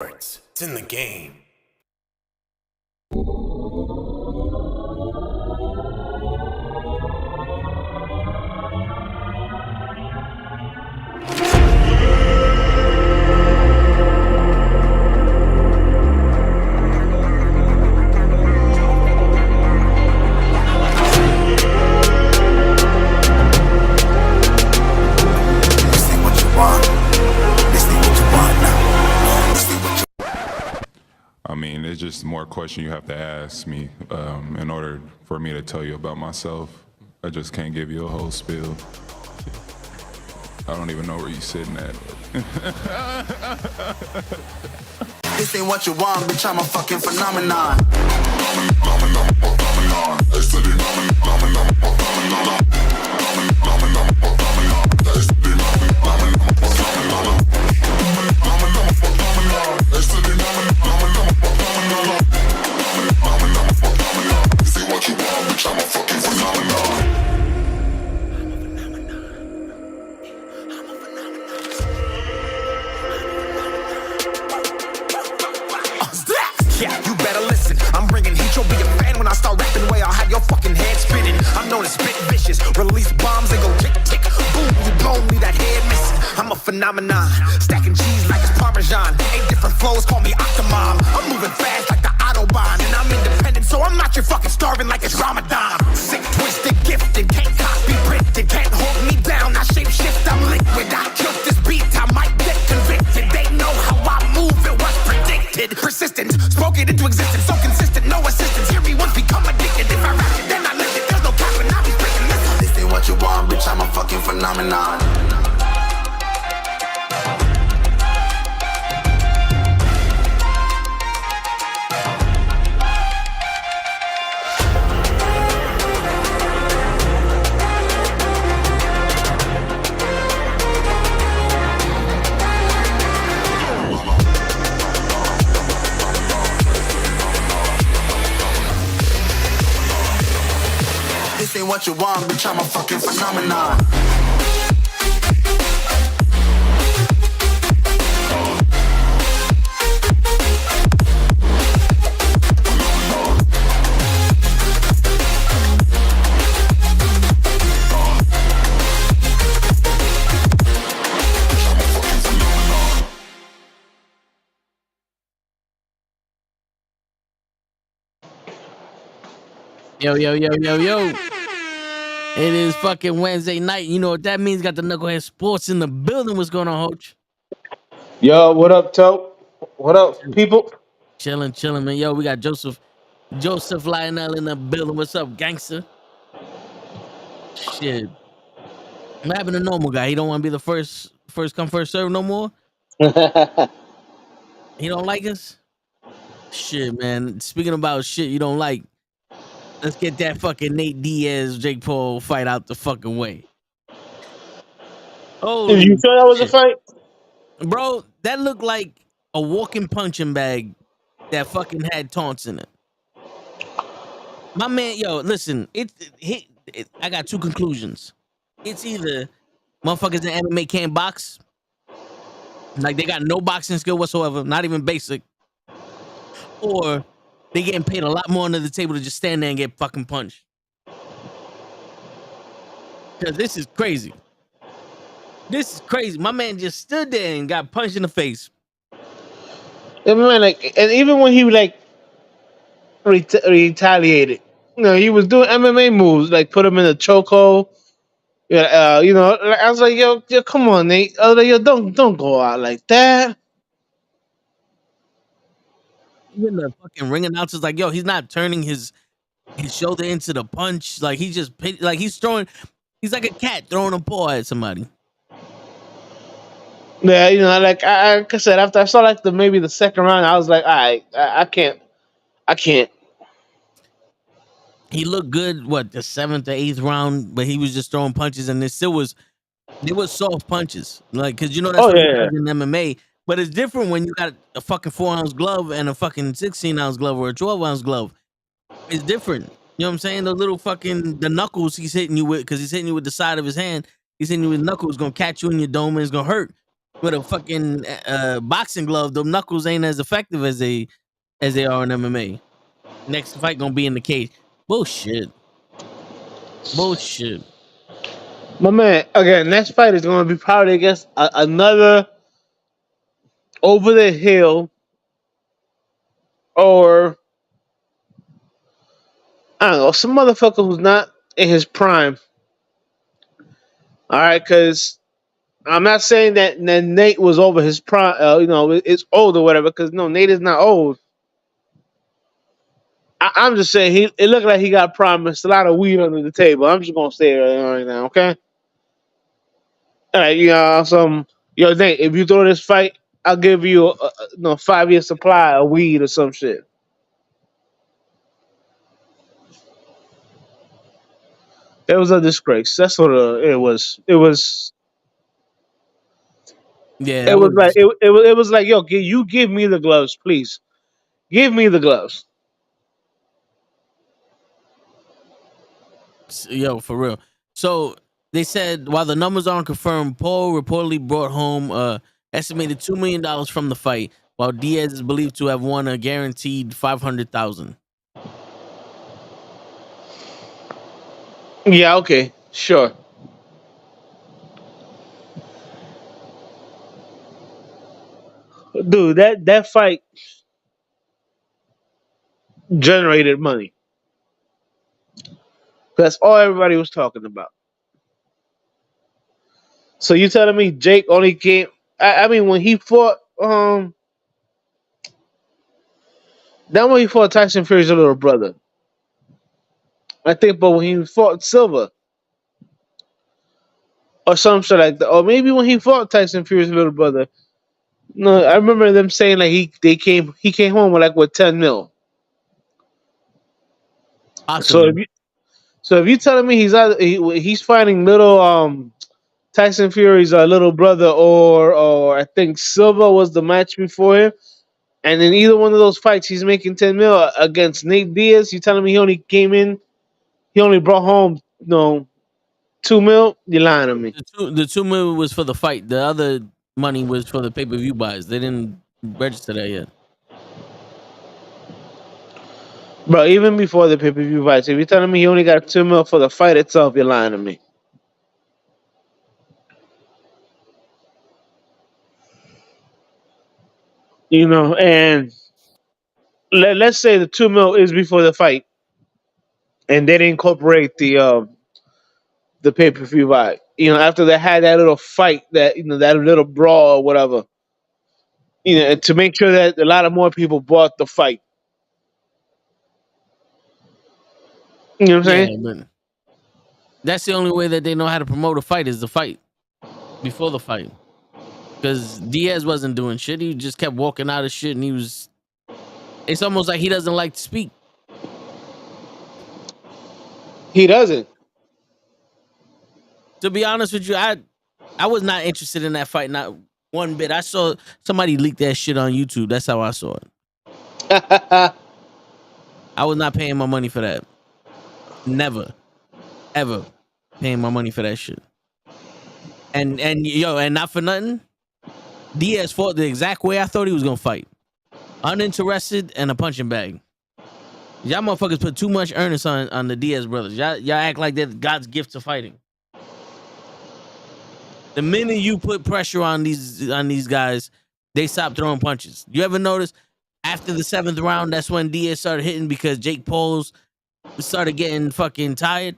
It's in the game. I mean, it's just more question you have to ask me in order for me to tell you about myself. I just can't give you a whole spiel. I don't even know where you're sitting at. This ain't what you want, bitch, I'm a fucking phenomenon. Yeah, you better listen. I'm bringing heat, you'll be a fan when I start rapping. Way I'll have your fucking head spinning. I'm known as spit vicious. Release bombs and go tick tick. Boom, you blown me that head missing. I'm a phenomenon. Stacking cheese like it's Parmesan. 8 different flows, call me Octomom. I'm moving fast like the Autobahn. And I'm independent, so I'm not your fucking starving like it's Ramadan. Sick, twisted, gifted. Can't copy, printed. Can't hold me down. I shape shift, I'm liquid. I killed this beat, I might get convicted. They know how I move, it was predicted. Persistent, spoke it into existence, so consistent, no assistance. Hear me once, become addicted. If I rap it, then I live it. There's no cap when I be freaking listen. This ain't what you want, bitch, I'm a fucking phenomenon. This ain't what you want, bitch, I'm a fucking phenomenon. Yo. It is fucking Wednesday night. You know what that means? Got the NuKKle HeDD Sports in the building. What's going on, Hoach? Yo, what up, Toe? What up, people? Chilling, man. Yo, we got Joseph Lionel in the building. What's up, gangster? Shit. What happened to normal guy? He don't want to be the first come, first serve no more? He don't like us? Shit, man. Speaking about shit you don't like, let's get that fucking Nate Diaz, Jake Paul fight out the fucking way. Oh, You sure that was a fight? bro, that looked like a walking punching bag that fucking had taunts in it. My man, yo, listen, I got two conclusions. It's either motherfuckers in MMA can't box, like they got no boxing skill whatsoever, not even basic, or they getting paid a lot more under the table to just stand there and get fucking punched. Because this is crazy. My man just stood there and got punched in the face. Yeah, man, like, and even when he retaliated, he was doing MMA moves, like put him in a chokehold. Yeah, I was like, yo, come on, Nate. I was like, yo, don't go out like that. Even the fucking ring announcer's like, yo, he's not turning his shoulder into the punch. Like he's just like he's like a cat throwing a paw at somebody. Yeah, like I said, after I saw like maybe the second round, I was like, all right, I can't. He looked good, the 7th or 8th round, but he was just throwing punches, and there was soft punches, like because that's what in MMA. But it's different when you got a fucking 4-ounce glove and a fucking 16-ounce glove or a 12-ounce glove. It's different. You know what I'm saying? The little fucking the knuckles he's hitting you with, because he's hitting you with the side of his hand. He's hitting you with knuckles, gonna catch you in your dome and it's gonna hurt. with a fucking boxing glove, them knuckles ain't as effective as they are in MMA. Next fight gonna be in the cage. Bullshit. Bullshit. My man, again, next fight is going to be probably against another over the hill or I don't know, some motherfucker who's not in his prime. All right, because I'm not saying that Nate was over his prime. It's old or whatever. Because no, Nate is not old. I'm just saying it looked like he got promised a lot of weed under the table. I'm just gonna say it right now, okay? All right, Nate. If you throw this fight, I'll give you a 5-year supply of weed or some shit. It was a disgrace. That's what it was. It was. Yeah, It that was like was it was like, yo, you give me the gloves, please. Give me the gloves. yo for real. So they said while the numbers aren't confirmed, Paul reportedly brought home estimated $2 million from the fight, while Diaz is believed to have won a guaranteed 500,000. Yeah, okay, sure. Dude, that fight generated money. That's all everybody was talking about. So you telling me Jake only came? I mean, when he fought, that when he fought Tyson Fury's little brother, I think. But when he fought Silva or some shit like that, or maybe when he fought Tyson Fury's little brother. No, I remember them saying like he came home with 10 mil. So Possibly. if you telling me he's fighting little Tyson Fury's little brother, or I think Silva was the match before him, and in either one of those fights he's making 10 mil against Nate Diaz. You telling me he only brought home 2 mil? You're lying to me, The 2 million was for the fight. The other money was for the pay-per-view buys. They didn't register that yet. bro. Even before the pay-per-view fights, if you're telling me he only got 2 mil for the fight itself, you're lying to me. And let's say the 2 mil is before the fight, and they didn't incorporate the pay per view fight. After they had that little fight, that little brawl or whatever. To make sure that a lot of more people bought the fight. You know what I'm Yeah, saying? but that's the only way that they know how to promote a fight is the fight before the fight. Because Diaz wasn't doing shit. He just kept walking out of shit, and it's almost like he doesn't like to speak. He doesn't. To be honest with you, I was not interested in that fight, not one bit. I saw somebody leak that shit on YouTube. That's how I saw it. I was not paying my money for that. Never, ever paying my money for that shit. And not for nothing, Diaz fought the exact way I thought he was gonna fight. Uninterested and a punching bag. Y'all motherfuckers put too much earnest on the Diaz brothers. Y'all act like they're God's gift to fighting. The minute you put pressure on these guys, they stop throwing punches. You ever notice after the 7th round, that's when Diaz started hitting because Jake Paul's started getting fucking tired.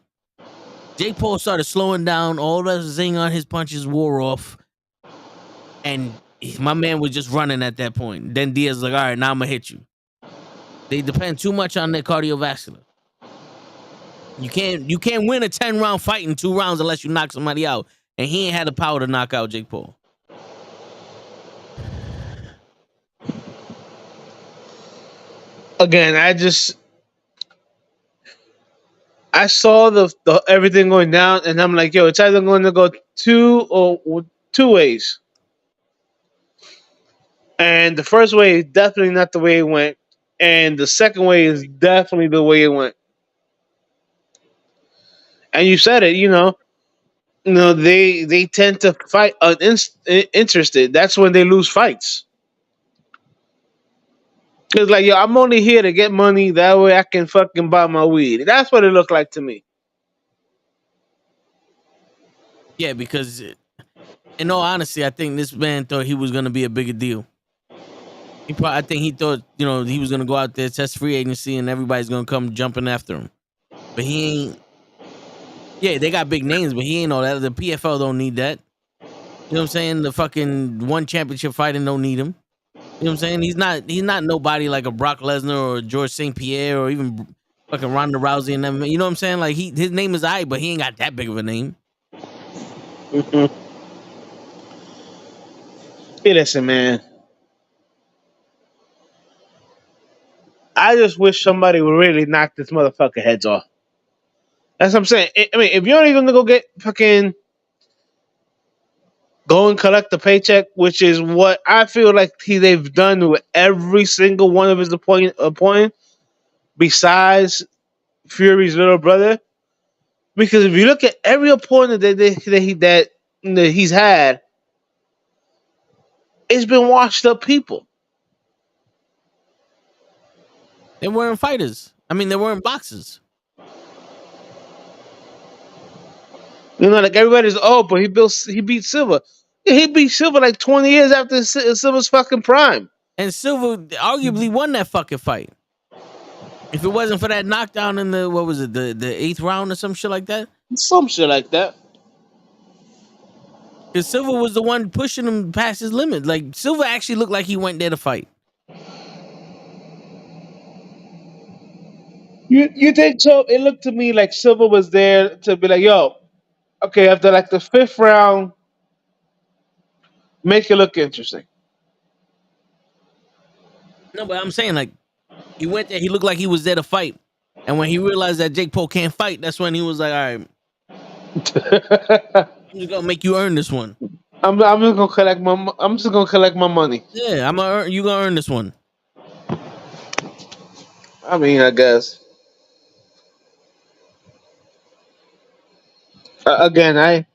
Jake Paul started slowing down. All the zing on his punches wore off, and my man was just running at that point. Then Diaz was like, all right, now I'm gonna hit you. They depend too much on their cardiovascular. You can't win a 10-round fight in 2 rounds unless you knock somebody out. And he ain't had the power to knock out Jake Paul. Again, I saw the everything going down, and I'm like, yo, it's either going to go two ways. And the first way is definitely not the way it went, and the second way is definitely the way it went. And you said it, they tend to fight uninterested. That's when they lose fights. It's like, yo, I'm only here to get money. That way I can fucking buy my weed. That's what it looked like to me. Yeah, because in all honesty, I think this man thought he was gonna be a bigger deal. I think he thought, he was gonna go out there, test free agency, and everybody's gonna come jumping after him. But he ain't. Yeah, they got big names, but he ain't all that. The PFL don't need that. You know what I'm saying? The fucking one championship fighting don't need him. You know what I'm saying? He's not nobody like a Brock Lesnar or George St. Pierre or even fucking Ronda Rousey and them. You know what I'm saying? Like his name is I, but he ain't got that big of a name. Mm-hmm. Hey, listen, man. I just wish somebody would really knock this motherfucker heads off. That's what I'm saying. I mean, if you're only gonna go get fucking go and collect the paycheck, which is what I feel like they've done with every single one of his opponent besides Fury's little brother. Because if you look at every opponent that he's had, it's been washed up people. They weren't fighters. I mean, they weren't boxers. Like everybody's but he beat Silver. Yeah, he beat Silver like 20 years after Silver's fucking prime. And Silva arguably won that fucking fight. If it wasn't for that knockdown in the what was it, the 8th round or some shit like that? Some shit like that. Because Silva was the one pushing him past his limit. Like Silva actually looked like he went there to fight. You think so? It looked to me like Silver was there to be like, yo, okay, after like the 5th round, make it look interesting. No, but I'm saying like he went there. He looked like he was there to fight. And when he realized that Jake Paul can't fight, that's when he was like, all right, I'm just gonna make you earn this one. I'm just gonna collect my money. Yeah, you gonna earn this one. I mean, I guess. Again,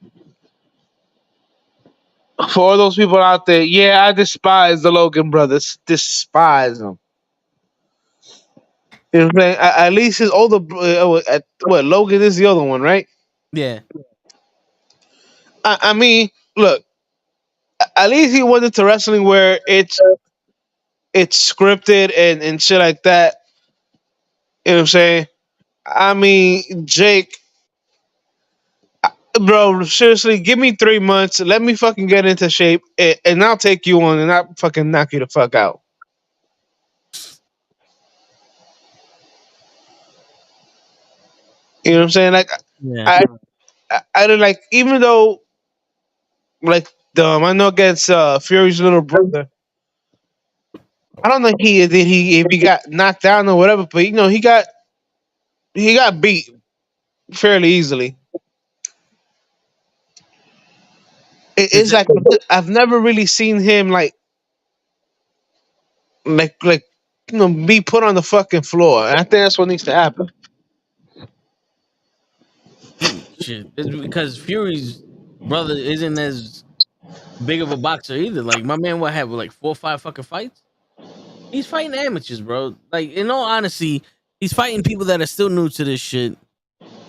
for all those people out there, yeah, I despise the Logan brothers. Despise them. You know what I'm saying? At least his older, Logan is the other one, right? Yeah. I mean, look, at least he went into wrestling where it's scripted and shit like that. You know what I'm saying? I mean, Jake, bro, seriously, give me 3 months. Let me fucking get into shape, and I'll take you on, and I'll fucking knock you the fuck out. You know what I'm saying? Like, Yeah. I didn't like, even though, like, I know against Fury's little brother. I don't know if he got knocked down or whatever, but he got beat fairly easily. It's like I've never really seen him like be put on the fucking floor, and I think that's what needs to happen. Shit. It's because Fury's brother isn't as big of a boxer either. Like my man would have like 4 or 5 fucking fights. He's fighting amateurs, bro. Like in all honesty, he's fighting people that are still new to this shit.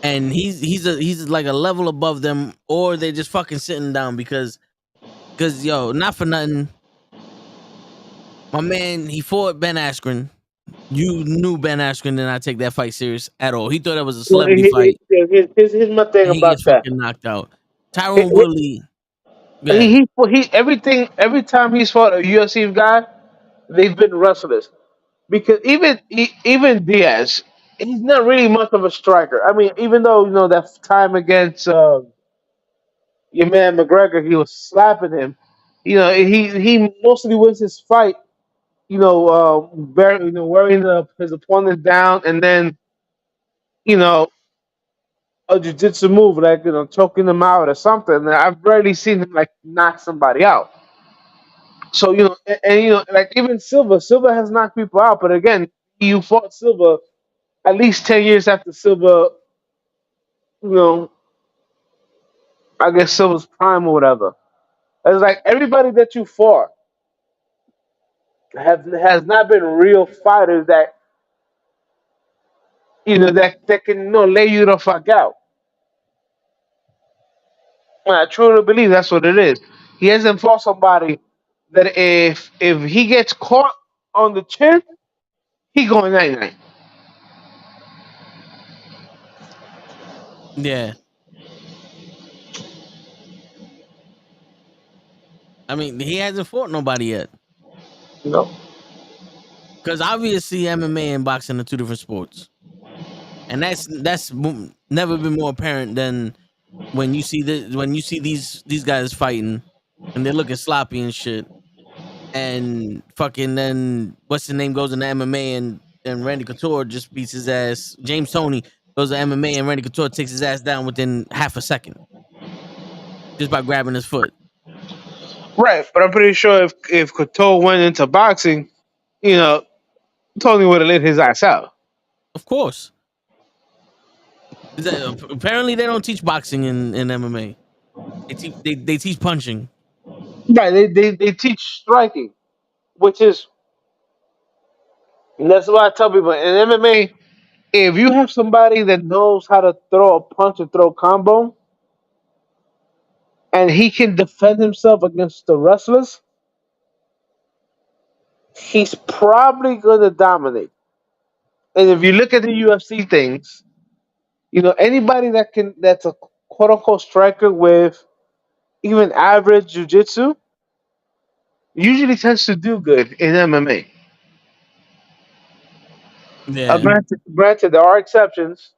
And he's like a level above them, or they're just fucking sitting down because yo, not for nothing. My man, he fought Ben Askren. You knew Ben Askren did not take that fight serious at all. He thought that was a celebrity fight. Here's my thing And he about gets that. fucking knocked out. Tyrone Woodley. He every time he's fought a UFC guy, they've been wrestlers. Because even Diaz, he's not really much of a striker. I mean, even though that time against your man McGregor, he was slapping him. He mostly wins his fight. Wearing his opponent down, and then you know a jiu-jitsu move like choking them out or something. And I've rarely seen him like knock somebody out. So like even Silva has knocked people out, but again, you fought Silva at least 10 years after Silva, you know, I guess Silva's prime or whatever. It's like everybody that you fought has not been real fighters that that can lay you the fuck out. I truly believe that's what it is. He hasn't fought somebody that if he gets caught on the chin, he going night night. Yeah. I mean, he hasn't fought nobody yet. You know. Because obviously MMA and boxing are two different sports. And never been more apparent than when you see these guys fighting and they're looking sloppy and shit. And fucking then what's his name goes into MMA and Randy Couture just beats his ass. James Toney goes to MMA and Randy Couture takes his ass down within half a second just by grabbing his foot. Right, but I'm pretty sure if Couture went into boxing, you know, Tony would have lit his ass out. Of course. Apparently they don't teach boxing in MMA. They teach punching. Right, they teach striking, which is that's what I tell people in MMA. If you have somebody that knows how to throw a punch and throw a combo, and he can defend himself against the wrestlers, he's probably gonna dominate. And if you look at the UFC things, anybody that's a quote unquote striker with even average jujitsu usually tends to do good in MMA. Yeah. Granted, there are exceptions,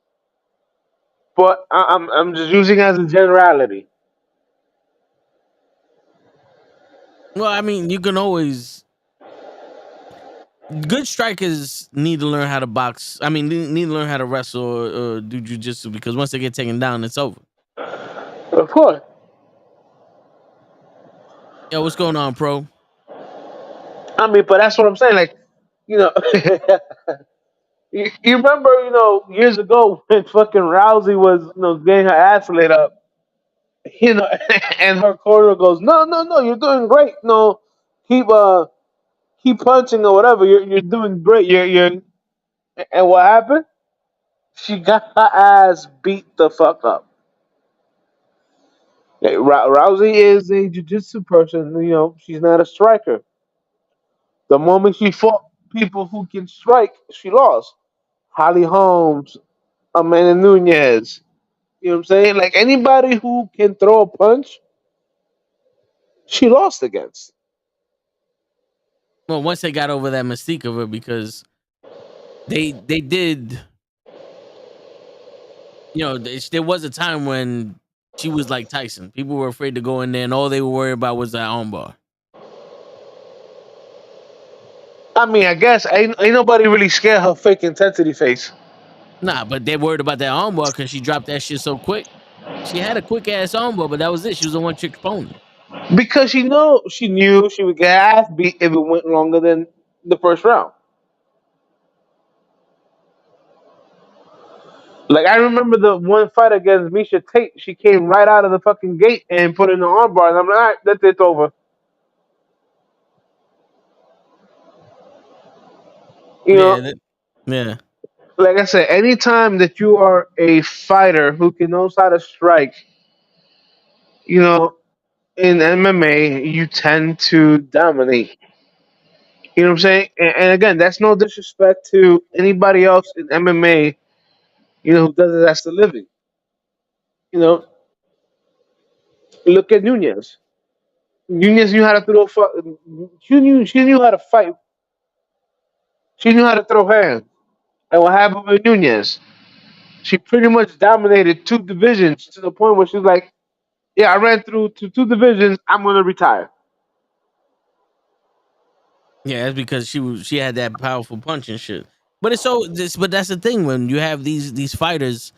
but I'm just using it as a generality. Well, I mean, you can always good strikers need to learn how to box. I mean, need to learn how to wrestle or do jujitsu because once they get taken down, it's over. Of course. Yo, what's going on, pro? I mean, but that's what I'm saying. Like, you know, you remember, years ago when fucking Rousey was, getting her ass lit up, and her corner goes, no, no, no, you're doing great. No, keep keep punching or whatever. You're doing great. And what happened? She got her ass beat the fuck up. Yeah, Rousey is a jiu-jitsu person. She's not a striker. The moment she fought people who can strike, she lost. Holly Holmes, Amanda Nunez. You know what I'm saying? Like anybody who can throw a punch, she lost against. Well, once they got over that mystique of her, because they did, there was a time when she was like Tyson. People were afraid to go in there, and all they were worried about was that armbar. I mean, I guess ain't nobody really scared her fake intensity face. Nah, but they're worried about that armbar because she dropped that shit so quick. She had a quick ass armbar, but that was it. She was a one trick pony. Because she knew she would get her ass beat if it went longer than the first round. Like I remember the one fight against Misha Tate, she came right out of the fucking gate and put in the armbar, and I'm like, all right, that's it over. You Yeah, know, yeah. like I said, anytime that you are a fighter who can knows how to strike, you know, in MMA, you tend to dominate. You know what I'm saying? And again, that's no disrespect to anybody else in MMA, who does it as a living. You know, look at Nunez. Nunez knew how to throw. She knew how to fight. She knew how to throw hands. And what happened with Nunez? She pretty much dominated two divisions to the point where she was like, "Yeah, I ran through two divisions. I'm gonna retire." Yeah, that's because she had that powerful punch and shit. But but that's the thing when you have these fighters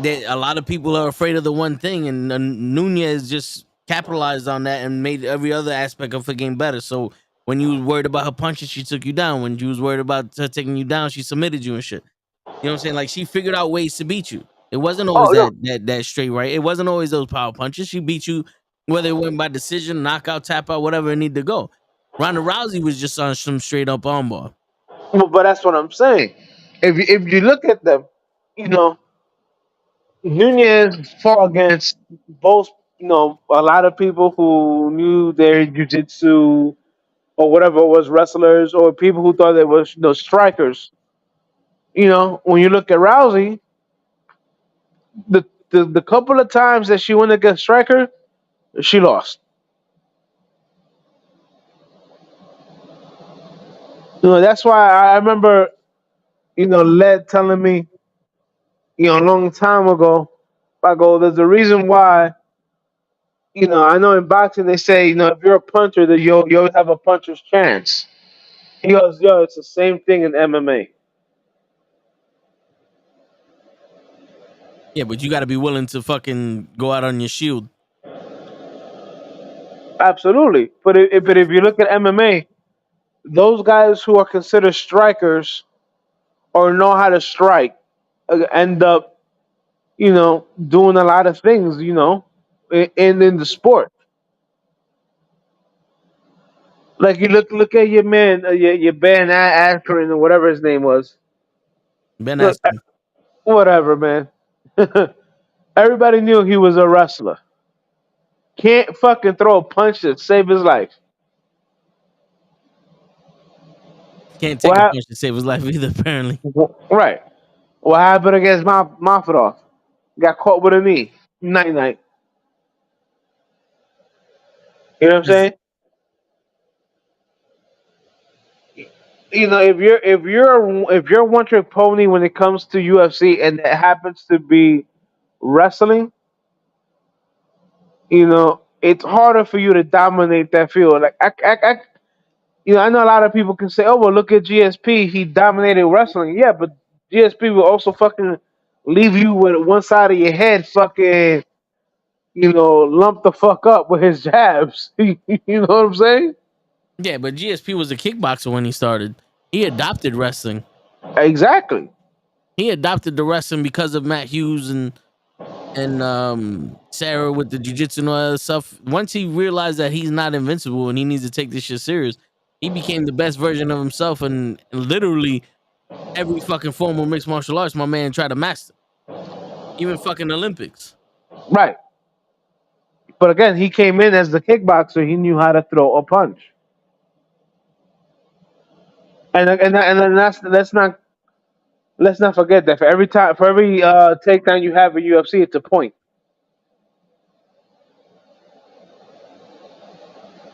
that a lot of people are afraid of the one thing, and Nunez just capitalized on that and made every other aspect of her game better. So when you was worried about her punches, she took you down. When you was worried about her taking you down, she submitted you and shit. You know what I'm saying? Like she figured out ways to beat you. It wasn't Oh always no, that straight right. It wasn't always those power punches. She beat you whether it went by decision, knockout, tap out, whatever it needed to go. Ronda Rousey was just on some straight up armbar. but that's what I'm saying. If you look at them, you know, Nunez fought against both, a lot of people who knew their jujitsu or whatever it was, wrestlers, or people who thought they was, strikers. When you look at Rousey, the couple of times that she went against striker, she lost. That's why I remember, Led telling me, a long time ago, I go, there's a reason why, I know in boxing they say, if you're a puncher, that you always have a puncher's chance. He goes, yo, it's the same thing in MMA. Yeah, but you got to be willing to fucking go out on your shield. Absolutely. But if you look at MMA, those guys who are considered strikers or know how to strike end up, doing a lot of things, in the sport. Like you look at your man, your Ben Askren or whatever his name was. Ben Look, Askren. whatever, man. Everybody knew he was a wrestler. Can't fucking throw a punch to save his life. Can't take What a hap- punch to save his life either, apparently. Right. What happened against Mafadov? Got caught with a knee. Night night. You know what I'm saying? If you're a one trick pony when it comes to UFC and it happens to be wrestling, it's harder for you to dominate that field. Like I know a lot of people can say, "Oh, well, look at GSP. He dominated wrestling." Yeah, but GSP will also fucking leave you with one side of your head fucking, lump the fuck up with his jabs. You know what I'm saying? Yeah, but GSP was a kickboxer when he started. He adopted wrestling. Exactly. He adopted the wrestling because of Matt Hughes and Sarah with the jiu-jitsu and all that stuff. Once he realized that he's not invincible and he needs to take this shit serious, he became the best version of himself, and literally every fucking form of mixed martial arts my man tried to master. Even fucking Olympics. Right. But again, he came in as the kickboxer. He knew how to throw a punch. And that's let's not forget that for every takedown you have in UFC, it's a point.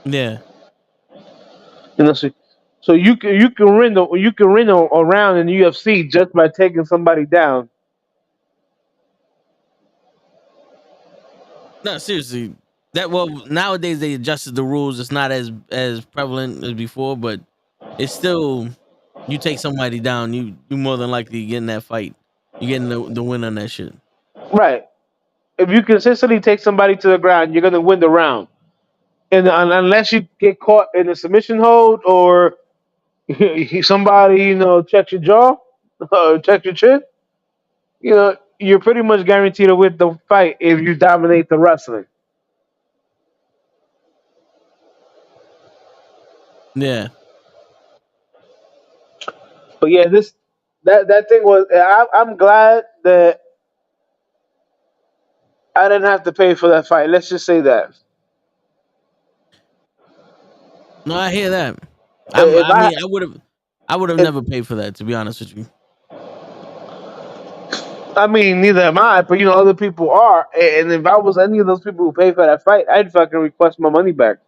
Yeah. So you can win a round in the UFC just by taking somebody down. No, seriously. Nowadays they adjusted the rules. It's not as prevalent as before, but it's still, you take somebody down, you more than likely get in that fight. You getting the win on that shit. Right. If you consistently take somebody to the ground, you're gonna win the round. And unless you get caught in a submission hold or somebody checks your jaw, check your chin, you're pretty much guaranteed to win the fight if you dominate the wrestling. Yeah. But yeah, that thing was. I'm glad that I didn't have to pay for that fight. Let's just say that. No, I hear that. If I I mean, I would have if, never paid for that, to be honest with you. I mean, neither am I, but other people are. And if I was any of those people who paid for that fight, I'd fucking request my money back.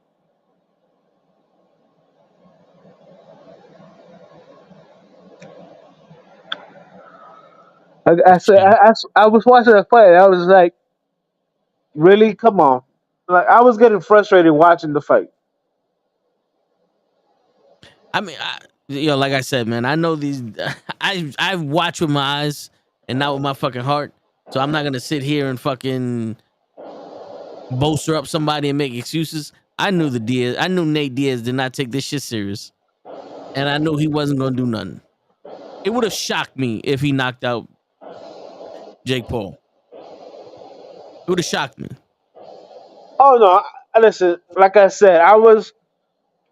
I said, Shame. I was watching that fight. And I was like, really? Come on. Like I was getting frustrated watching the fight. I mean, like I said, man, I know these. I watch with my eyes and not with my fucking heart. So I'm not gonna sit here and fucking bolster up somebody and make excuses. I knew Nate Diaz did not take this shit serious, and I knew he wasn't gonna do nothing. It would have shocked me if he knocked out Jake Paul. It would have shocked me. Oh no, listen. Like I said, I was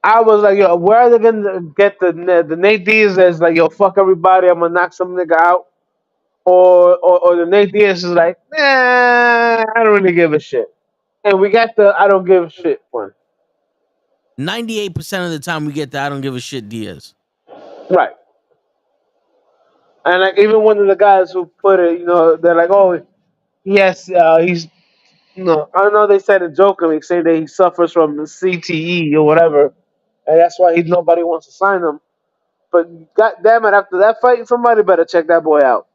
like, yo, where are they gonna get the Nate Diaz that's like, yo, fuck everybody, I'm gonna knock some nigga out, or the Nate Diaz is like, nah, I don't really give a shit, and we got the I don't give a shit one, 98% of the time we get the I don't give a shit Diaz. right? And like even one of the guys who put it, they're like, oh, yes, he's I know they said it jokingly, say that he suffers from CTE or whatever, and that's why nobody wants to sign him. But god damn it, after that fight, somebody better check that boy out.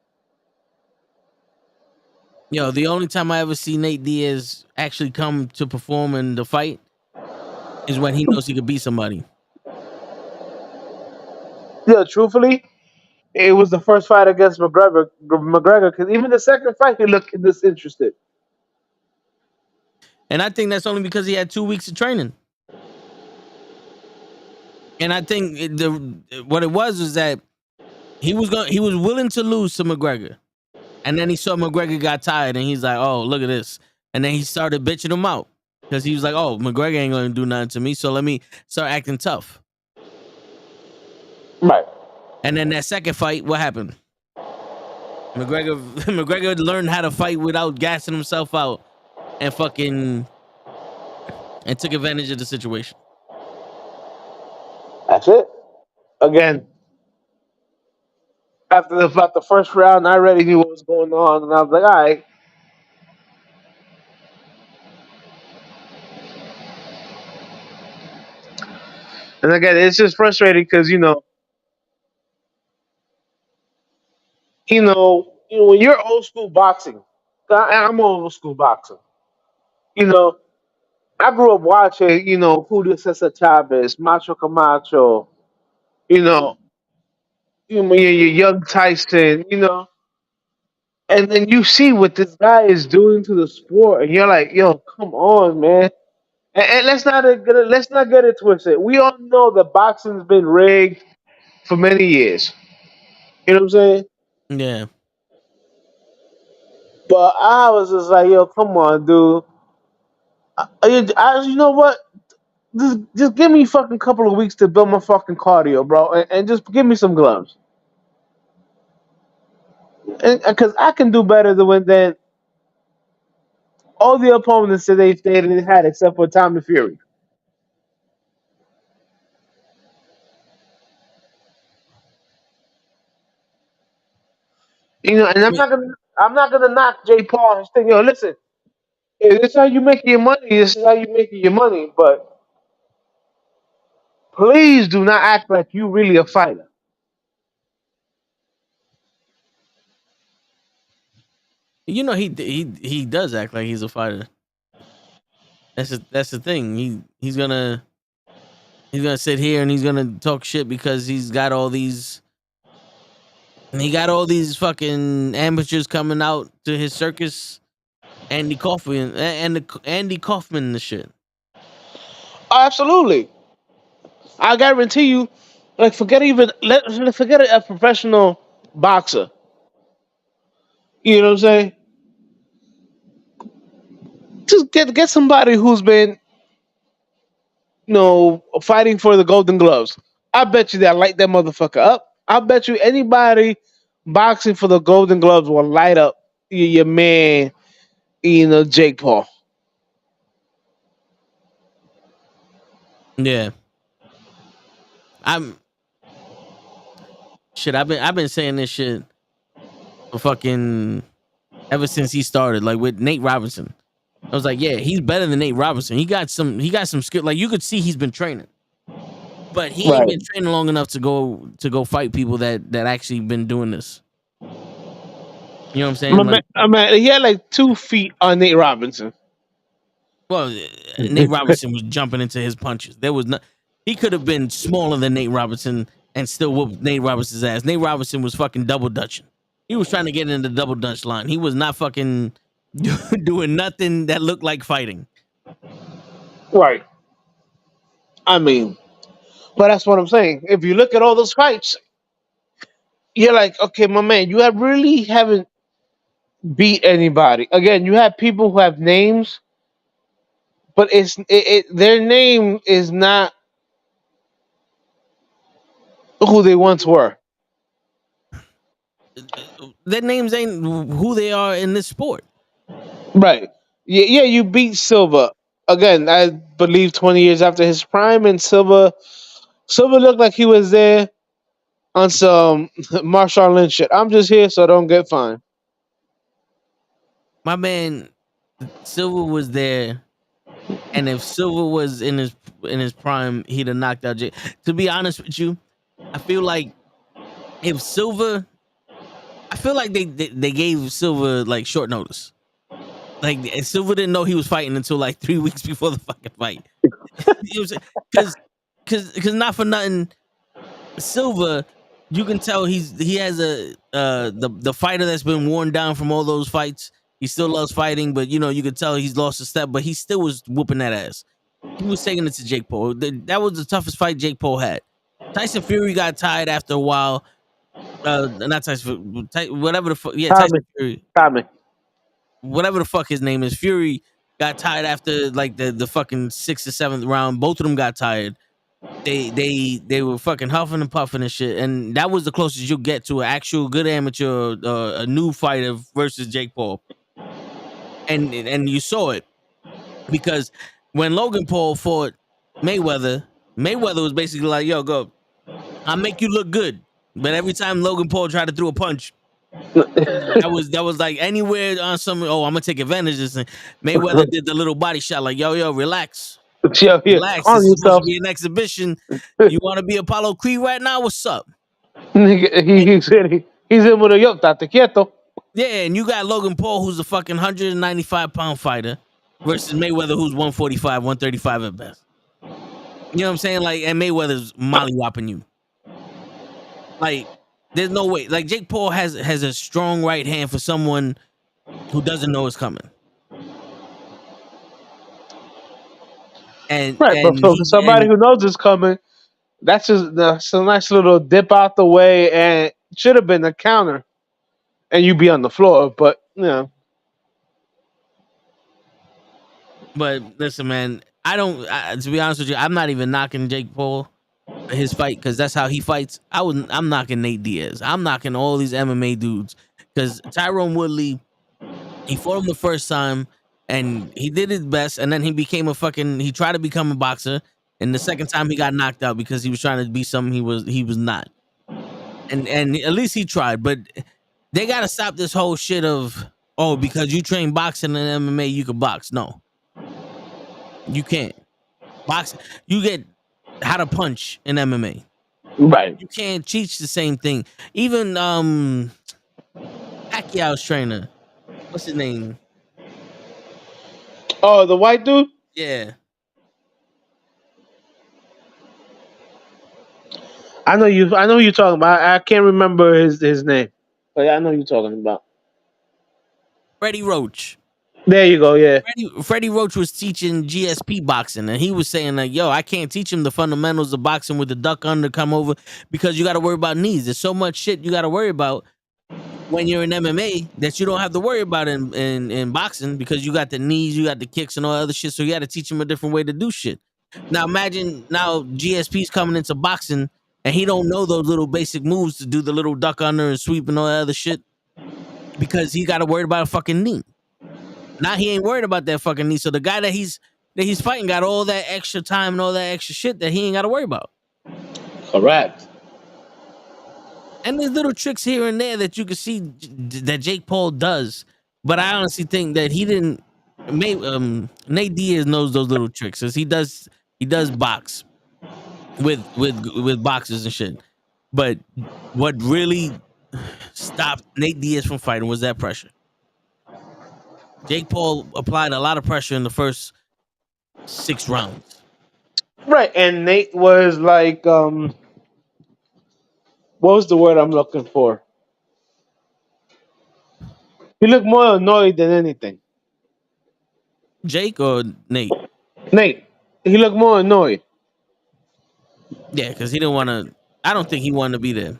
Yo, the only time I ever see Nate Diaz actually come to perform in the fight is when he knows he could beat somebody. Yeah, truthfully, it was the first fight against McGregor, because even the second fight, he looked disinterested. And I think that's only because he had 2 weeks of training. And I think what it was that he was willing to lose to McGregor. And then he saw McGregor got tired and he's like, oh, look at this. And then he started bitching him out because he was like, oh, McGregor ain't going to do nothing to me. So let me start acting tough. Right. And then that second fight, what happened? McGregor learned how to fight without gassing himself out and took advantage of the situation. That's it. Again, after the first round, I already knew what was going on, and I was like, all right. And again, it's just frustrating because when you're old school boxing, I'm old school boxing. You know, I grew up watching, Julio Cesar Chavez, Macho Camacho, you know, your young Tyson, and then you see what this guy is doing to the sport, and you're like, yo, come on, man. And let's not get it twisted. We all know that boxing's been rigged for many years. You know what I'm saying? Yeah. But I was just like, yo, come on, dude. You know what? Just give me fucking couple of weeks to build my fucking cardio, bro, and just give me some gloves. And because I can do better than all the opponents that they had except for Tommy Fury. And I mean, I'm not gonna knock Jay Paul and his thing. Yo, listen, if this is how you make your money. This is how you make your money. But please do not act like you really a fighter. he does act like he's a fighter. That's the thing. He's gonna sit here and he's gonna talk shit because he got all these fucking amateurs coming out to his circus. Andy Kaufman Andy Kaufman and the shit. Oh, absolutely. I guarantee you, like forget a professional boxer. You know what I'm saying? Just get somebody who's been, fighting for the Golden Gloves. I bet you that light that motherfucker up. I bet you anybody boxing for the Golden Gloves will light up your man, Jake Paul. Yeah. I'm shit. I've been saying this shit for fucking ever since he started. Like with Nate Robinson, I was like, yeah, he's better than Nate Robinson. He got some skill. Like you could see he's been training, but he ain't Right. been training long enough to go fight people that actually been doing this. You know what I'm saying? Like, He had like 2 feet on Nate Robinson. well, Nate Robinson was jumping into his punches. There was not. He could have been smaller than Nate Robinson and still whooped Nate Robinson's ass. Nate Robinson was fucking double dutching. He was trying to get in the double dutch line. He was not fucking doing nothing that looked like fighting. Right. I mean, but that's what I'm saying. If you look at all those fights, you're like, okay, my man, you really haven't. beat anybody. Again, you have people who have names, but their name is not who they once were. Their names ain't who they are in this sport. Right. Yeah, yeah, you beat Silva. Again, I believe 20 years after his prime, and Silva looked like he was there on some Marshawn Lynch shit. I'm just here so I don't get fined. My man Silva was there, and if Silva was in his prime, he'd have knocked out Jake. To be honest with you, I feel like if Silva, I feel like they gave Silva like short notice. Like Silva didn't know he was fighting until like 3 weeks before the fucking fight. Because not for nothing, Silva, you can tell he has a the fighter that's been worn down from all those fights. He still loves fighting, but you could tell he's lost a step, but he still was whooping that ass. He was taking it to Jake Paul. That was the toughest fight Jake Paul had. Tyson Fury got tired after a while. Not Tyson, whatever the fuck. Yeah, Tyson Fury. Tommy. Whatever the fuck his name is. Fury got tired after like the fucking 6th or 7th round. Both of them got tired. They were fucking huffing and puffing and shit, and that was the closest you get to an actual good amateur, a new fighter versus Jake Paul. And you saw it because when Logan Paul fought Mayweather was basically like, "Yo, go, I'll make you look good." But every time Logan Paul tried to throw a punch, that was like anywhere on some. Oh, I'm gonna take advantage of this. And Mayweather did the little body shot, like, "Yo, relax." Yeah, yeah. Relax. On This is supposed yourself. to be an exhibition. You want to be Apollo Creed right now? What's up? Nigga, he's in with a yoke, tate quieto. Yeah, and you got Logan Paul, who's a fucking 195-pound fighter, versus Mayweather, who's 145, 135 at best. You know what I'm saying? Like, and Mayweather's mollywopping you. Like, there's no way. Like, Jake Paul has a strong right hand for someone who doesn't know it's coming. And Right, but for somebody who knows it's coming, that's a nice little dip out the way, and should have been a counter, and you be on the floor. But But listen, man, to be honest with you, I'm not even knocking Jake Paul for his fight because that's how he fights. I'm knocking Nate Diaz. I'm knocking all these MMA dudes because Tyrone Woodley, he fought him the first time and he did his best, and then he tried to become a boxer, and the second time he got knocked out because he was trying to be something he was not. And at least he tried, but they gotta stop this whole shit of, oh, because you train boxing and MMA, you can box. No. You can't. Boxing, you get how to punch in MMA. right. You can't teach the same thing. Even Pacquiao's trainer, what's his name? Oh, the white dude. Yeah. I know you. I know who you're talking about. I can't remember his name, but yeah, I know who you're talking about. Freddie Roach. There you go. Yeah. Freddie Roach was teaching GSP boxing, and he was saying like, "Yo, I can't teach him the fundamentals of boxing with the duck under come over because you got to worry about knees. There's so much shit you got to worry about when you're in MMA that you don't have to worry about in boxing because you got the knees, you got the kicks, and all that other shit. So you got to teach him a different way to do shit. Now imagine GSP's coming into boxing and he don't know those little basic moves to do the little duck under and sweep and all that other shit because he got to worry about a fucking knee. Now he ain't worried about that fucking knee. So the guy that he's fighting got all that extra time and all that extra shit that he ain't got to worry about. Correct. And there's little tricks here and there that you can see that Jake Paul does, but I honestly think that he didn't. Nate Diaz knows those little tricks because he does box with boxers and shit. But what really stopped Nate Diaz from fighting was that pressure. Jake Paul applied a lot of pressure in the first 6 rounds. Right, and Nate was like, what was the word I'm looking for? He looked more annoyed than anything. Jake or Nate? Nate, he looked more annoyed. Yeah, because he didn't want to. I don't think he wanted to be there.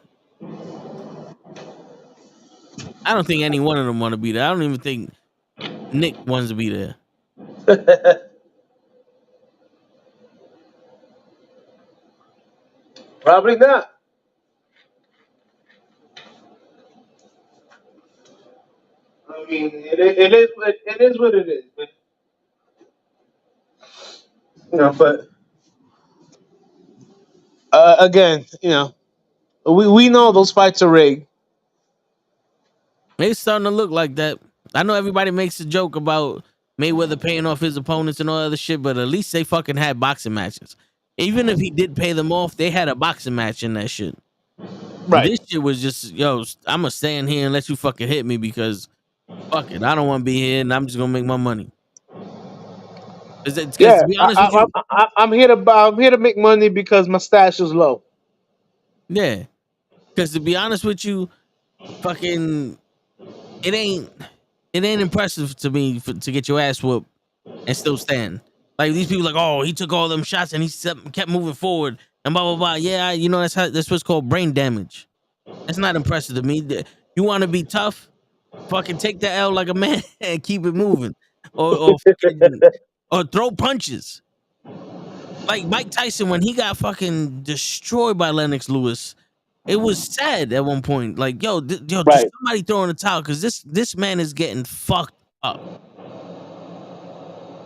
I don't think any one of them want to be there. I don't even think Nick wants to be there. Probably not. I mean, it is what it is. Man. But again, we know those fights are rigged. It's starting to look like that. I know everybody makes a joke about Mayweather paying off his opponents and all other shit, but at least they fucking had boxing matches. Even if he did pay them off, they had a boxing match in that shit. Right. This shit was just, I'm gonna stand here and let you fucking hit me because fuck it, I don't want to be here and I'm just gonna make my money. Because Yeah, to be honest with you, I'm here to make money because my stash is low. yeah. Because to be honest with you, fucking, it ain't impressive to me to get your ass whooped and still stand. Like these people, like, oh, he took all them shots and he kept moving forward and blah blah blah. Yeah, that's what's called brain damage. That's not impressive to me. You want to be tough? Fucking take the L like a man and keep it moving, or throw punches. Like Mike Tyson when he got fucking destroyed by Lennox Lewis. It was sad at one point. Like, just somebody throw in the towel because this man is getting fucked up.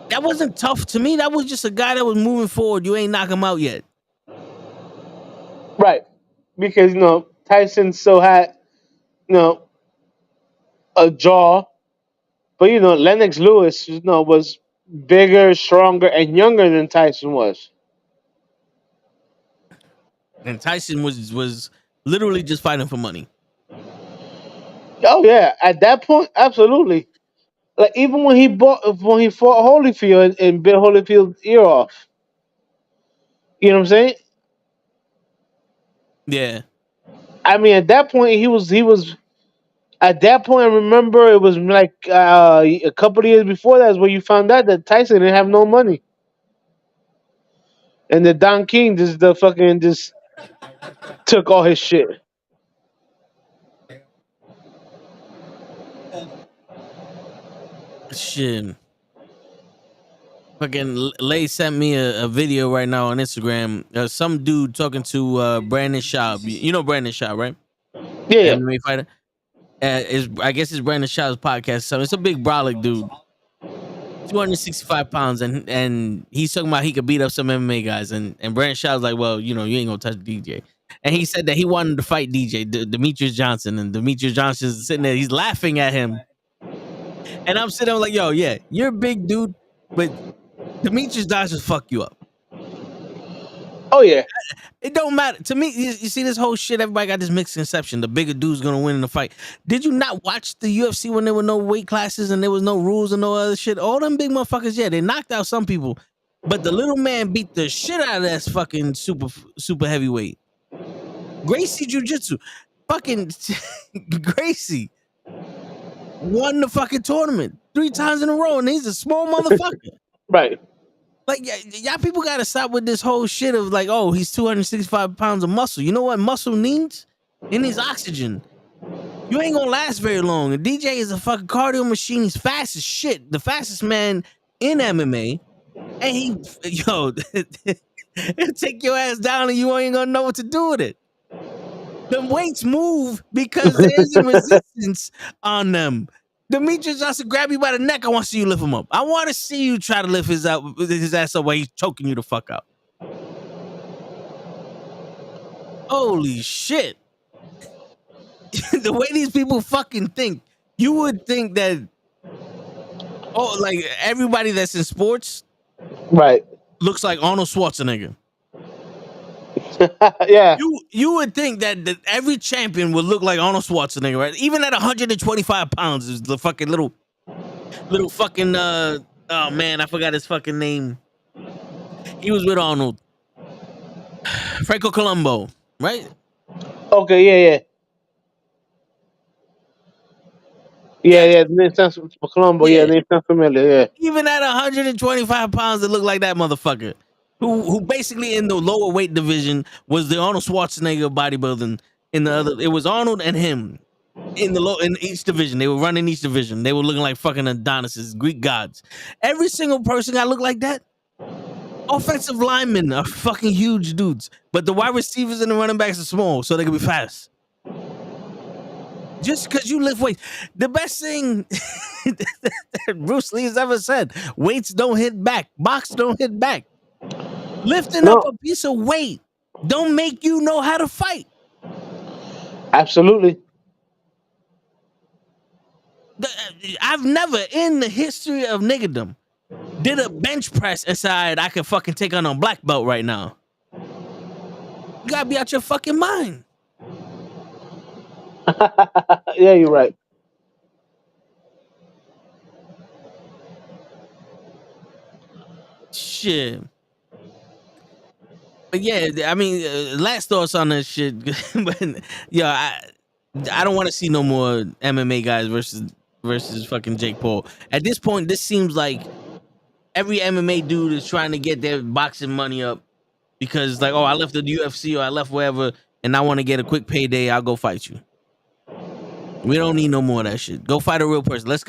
That wasn't tough to me. That was just a guy that was moving forward. You ain't knock him out yet. Right. Because, Tyson still had, a jaw. But, Lennox Lewis, was bigger, stronger, and younger than Tyson was. And Tyson was literally just fighting for money. Oh, yeah. At that point, absolutely. Like, even when he fought Holyfield and bit Holyfield's ear off. You know what I'm saying? Yeah. I mean, at that point, he was. At that point, I remember it was like a couple of years before that is where you found out that Tyson didn't have no money, and that Don King just took all his shit. Shit. Fucking Lay sent me a video right now on Instagram. Some dude talking to Brandon Schaub. You know Brandon Schaub, right? Yeah. MMA fighter. I guess it's Brandon Schaub's podcast. So it's a big brolic dude, 265 pounds, and he's talking about he could beat up some MMA guys. And Brandon Schaub's like, well, you ain't gonna touch DJ. And he said that he wanted to fight DJ, Demetrius Johnson, and Demetrius Johnson's sitting there. He's laughing at him, and I'm sitting there like, yo, yeah, you're a big dude, but Demetrius Johnson fuck you up. Oh yeah. It don't matter to me. You see this whole shit. Everybody got this misconception. The bigger dude's gonna win in the fight. Did you not watch the UFC when there were no weight classes and there was no rules and no other shit? All them big motherfuckers, yeah, they knocked out some people, but the little man beat the shit out of that fucking super heavyweight. Gracie Jiu-Jitsu, fucking Gracie won the fucking tournament 3 times in a row, and he's a small motherfucker. Right. Like, y'all people gotta stop with this whole shit of like, oh, he's 265 pounds of muscle. You know what muscle needs? It needs oxygen. You ain't gonna last very long. And DJ is a fucking cardio machine. He's fast as shit. The fastest man in MMA. And he'll take your ass down and you ain't gonna know what to do with it. The weights move because there's a resistance on them. Demetrius Johnson grab you by the neck. I want to see you lift him up. I want to see you try to lift his ass up while he's choking you the fuck out. Holy shit. The way these people fucking think, you would think that, like everybody that's in sports, right, looks like Arnold Schwarzenegger. Yeah. You would think that every champion would look like Arnold Schwarzenegger, right? Even at 125 pounds, is the fucking little fucking oh man, I forgot his fucking name. He was with Arnold. Franco Colombo, right? Okay, yeah. Yeah, the name sounds Colombo. Yeah, the name sounds familiar. Yeah. Even at 125 pounds, it looked like that motherfucker. Who basically in the lower weight division was the Arnold Schwarzenegger bodybuilding. In the other, it was Arnold and him. in each division. They were running each division. They were looking like fucking Adonises, Greek gods. Every single person got look like that. Offensive linemen are fucking huge dudes, but the wide receivers and the running backs are small, so they can be fast. Just because you lift weights, the best thing that Bruce Lee has ever said: weights don't hit back, box don't hit back. Lifting up No, a piece of weight don't make you know how to fight. absolutely. I've never in the history of niggerdom did a bench press and said I can fucking take on a black belt right now. You gotta be out your fucking mind. Yeah, you're right. Shit. But yeah, I mean, last thoughts on this shit. But yeah, I don't want to see no more MMA guys versus fucking Jake Paul. At this point, this seems like every MMA dude is trying to get their boxing money up because like, oh, I left the UFC or I left wherever, and I want to get a quick payday. I'll go fight you. We don't need no more of that shit. Go fight a real person. Let's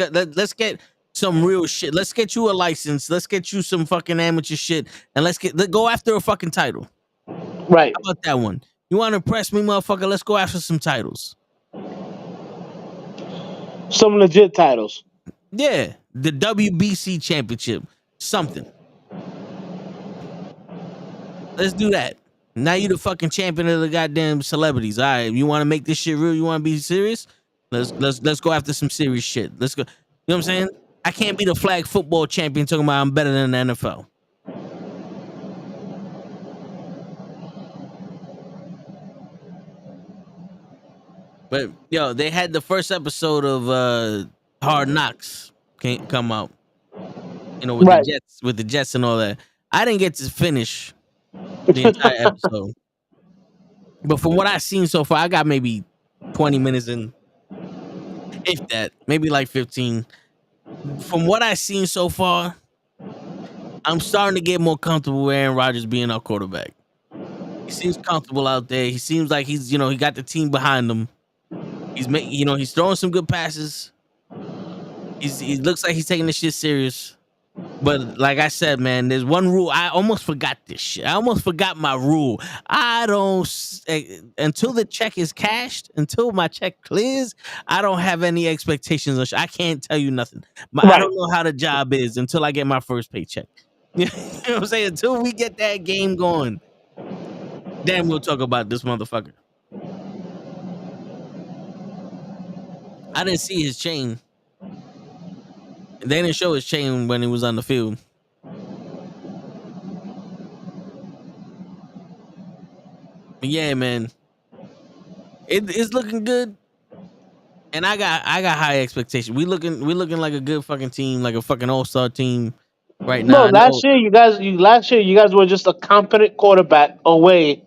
get some real shit. Let's get you a license. Let's get you some fucking amateur shit, and let's go after a fucking title. Right. How about that one? You want to impress me, motherfucker? Let's go after some titles. Some legit titles. Yeah, the WBC championship, something. Let's do that. Now you the fucking champion of the goddamn celebrities. All right, you want to make this shit real? You want to be serious? Let's go after some serious shit. Let's go. You know what I'm saying? I can't be the flag football champion talking about I'm better than the NFL. But yo, they had the first episode of Hard Knocks can't come out. You know, with Right. the Jets and all that. I didn't get to finish the entire episode. But from what I've seen so far, I got maybe 20 minutes in. If that, maybe like 15. From what I've seen so far, I'm starting to get more comfortable with Aaron Rodgers being our quarterback. He seems comfortable out there. He seems like he's, he got the team behind him. He's making, he's throwing some good passes. He looks like he's taking this shit serious. But like I said, man, there's one rule. I almost forgot this shit. I almost forgot my rule. I don't until the check is cashed, until my check clears, I don't have any expectations. I can't tell you nothing. I Right. don't know how the job is until I get my first paycheck. You know what I'm saying? Until we get that game going, then we'll talk about this motherfucker. I didn't see his chain. They didn't show his chain when he was on the field. But yeah, man, it's looking good, and I got high expectations. We looking like a good fucking team, like a fucking all-star team right now. No, I know, last year you guys were just a competent quarterback away,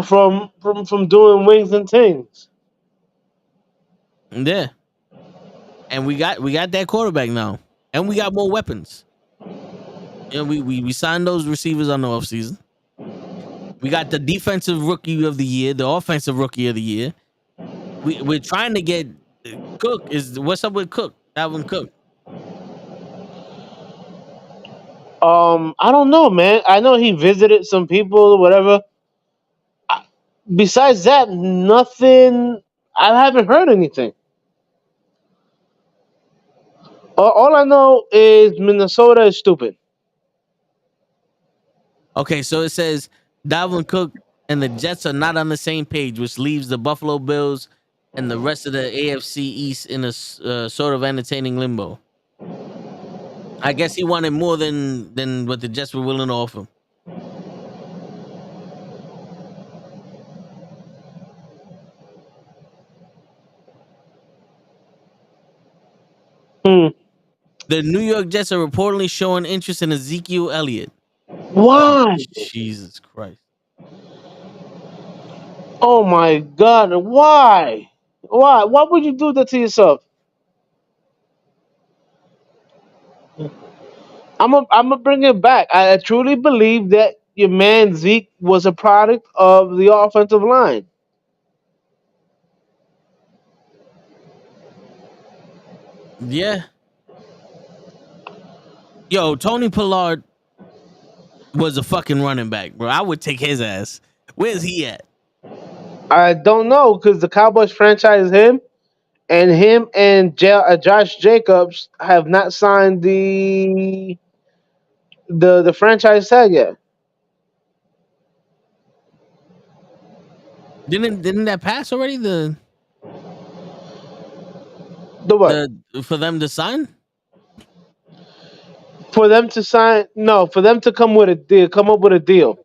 from doing wings and things. yeah, and we got that quarterback now, and we got more weapons. We signed those receivers on the offseason. We got the defensive rookie of the year, the offensive rookie of the year. We're trying to get Cook. What's up with Cook? Dalvin Cook. I don't know, man. I know he visited some people, whatever. Besides that, nothing. I haven't heard anything. All I know is Minnesota is stupid. Okay, so it says Dalvin Cook and the Jets are not on the same page, which leaves the Buffalo Bills and the rest of the AFC East in a sort of entertaining limbo. I guess he wanted more than what the Jets were willing to offer. Hmm. The New York Jets are reportedly showing interest in Ezekiel Elliott. Oh, Why? Jesus Christ. Oh my God! Why? Why? Why would you do that to yourself? I'm gonna bring it back. I truly believe that your man Zeke was a product of the offensive line. Yeah. Yo, Tony Pollard was a fucking running back, bro. I would take his ass. Where's he at? I don't know because the Cowboys franchise him and Josh Jacobs have not signed the franchise tag yet. Didn't that pass already? The what? The for them to sign? For them to sign? No, for them to come up with a deal.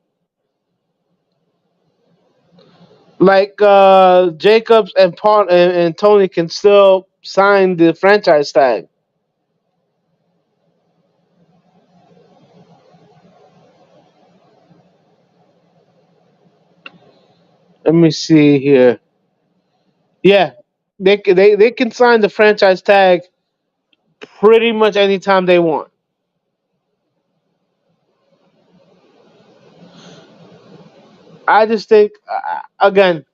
Like Jacobs and Paul and Tony can still sign the franchise tag. Let me see here. Yeah, they can sign the franchise tag pretty much anytime they want. I just think again,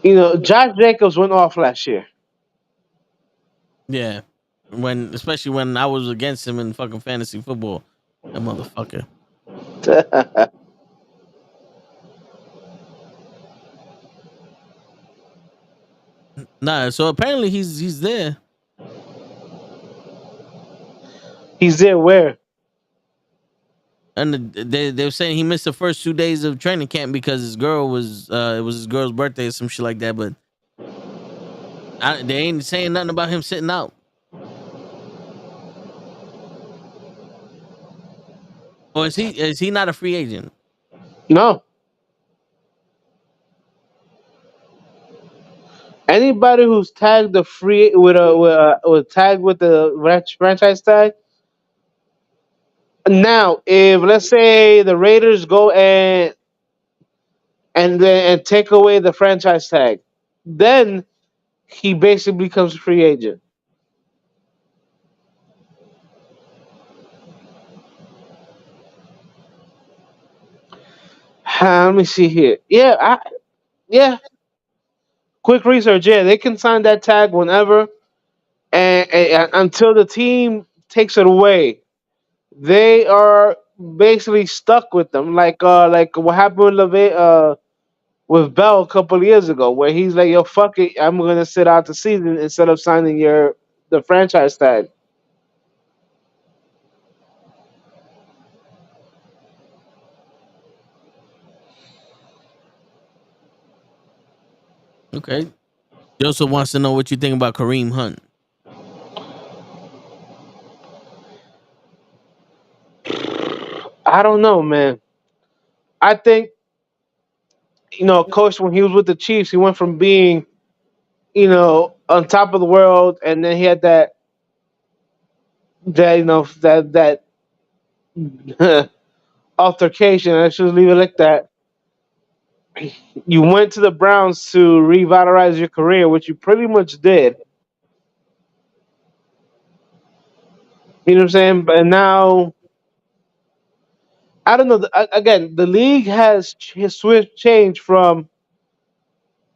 Josh Jacobs went off last year. Yeah. Especially when I was against him in fucking fantasy football. That motherfucker. Nah, so apparently he's there. He's there where? And they were saying he missed the first 2 days of training camp because his girl was it was his girl's birthday or some shit like that. But they ain't saying nothing about him sitting out. Or is he not a free agent? No. Anybody who's tagged the free with tagged with the franchise tag. Now, if let's say the Raiders go and take away the franchise tag, then he basically becomes a free agent. Let me see here. Yeah. Quick research. Yeah, they can sign that tag whenever, and until the team takes it away, they are basically stuck with them. Like what happened with with Bell a couple of years ago, where he's like, "Yo, fuck it, I'm gonna sit out the season instead of signing the franchise tag." Okay. Joseph wants to know what you think about Kareem Hunt. I don't know, man. I think coach when he was with the Chiefs, he went from being on top of the world, and then he had that altercation. I should leave it like that. You went to the Browns to revitalize your career, which you pretty much did. You know what I'm saying? But now, I don't know. Again, the league has switched changed from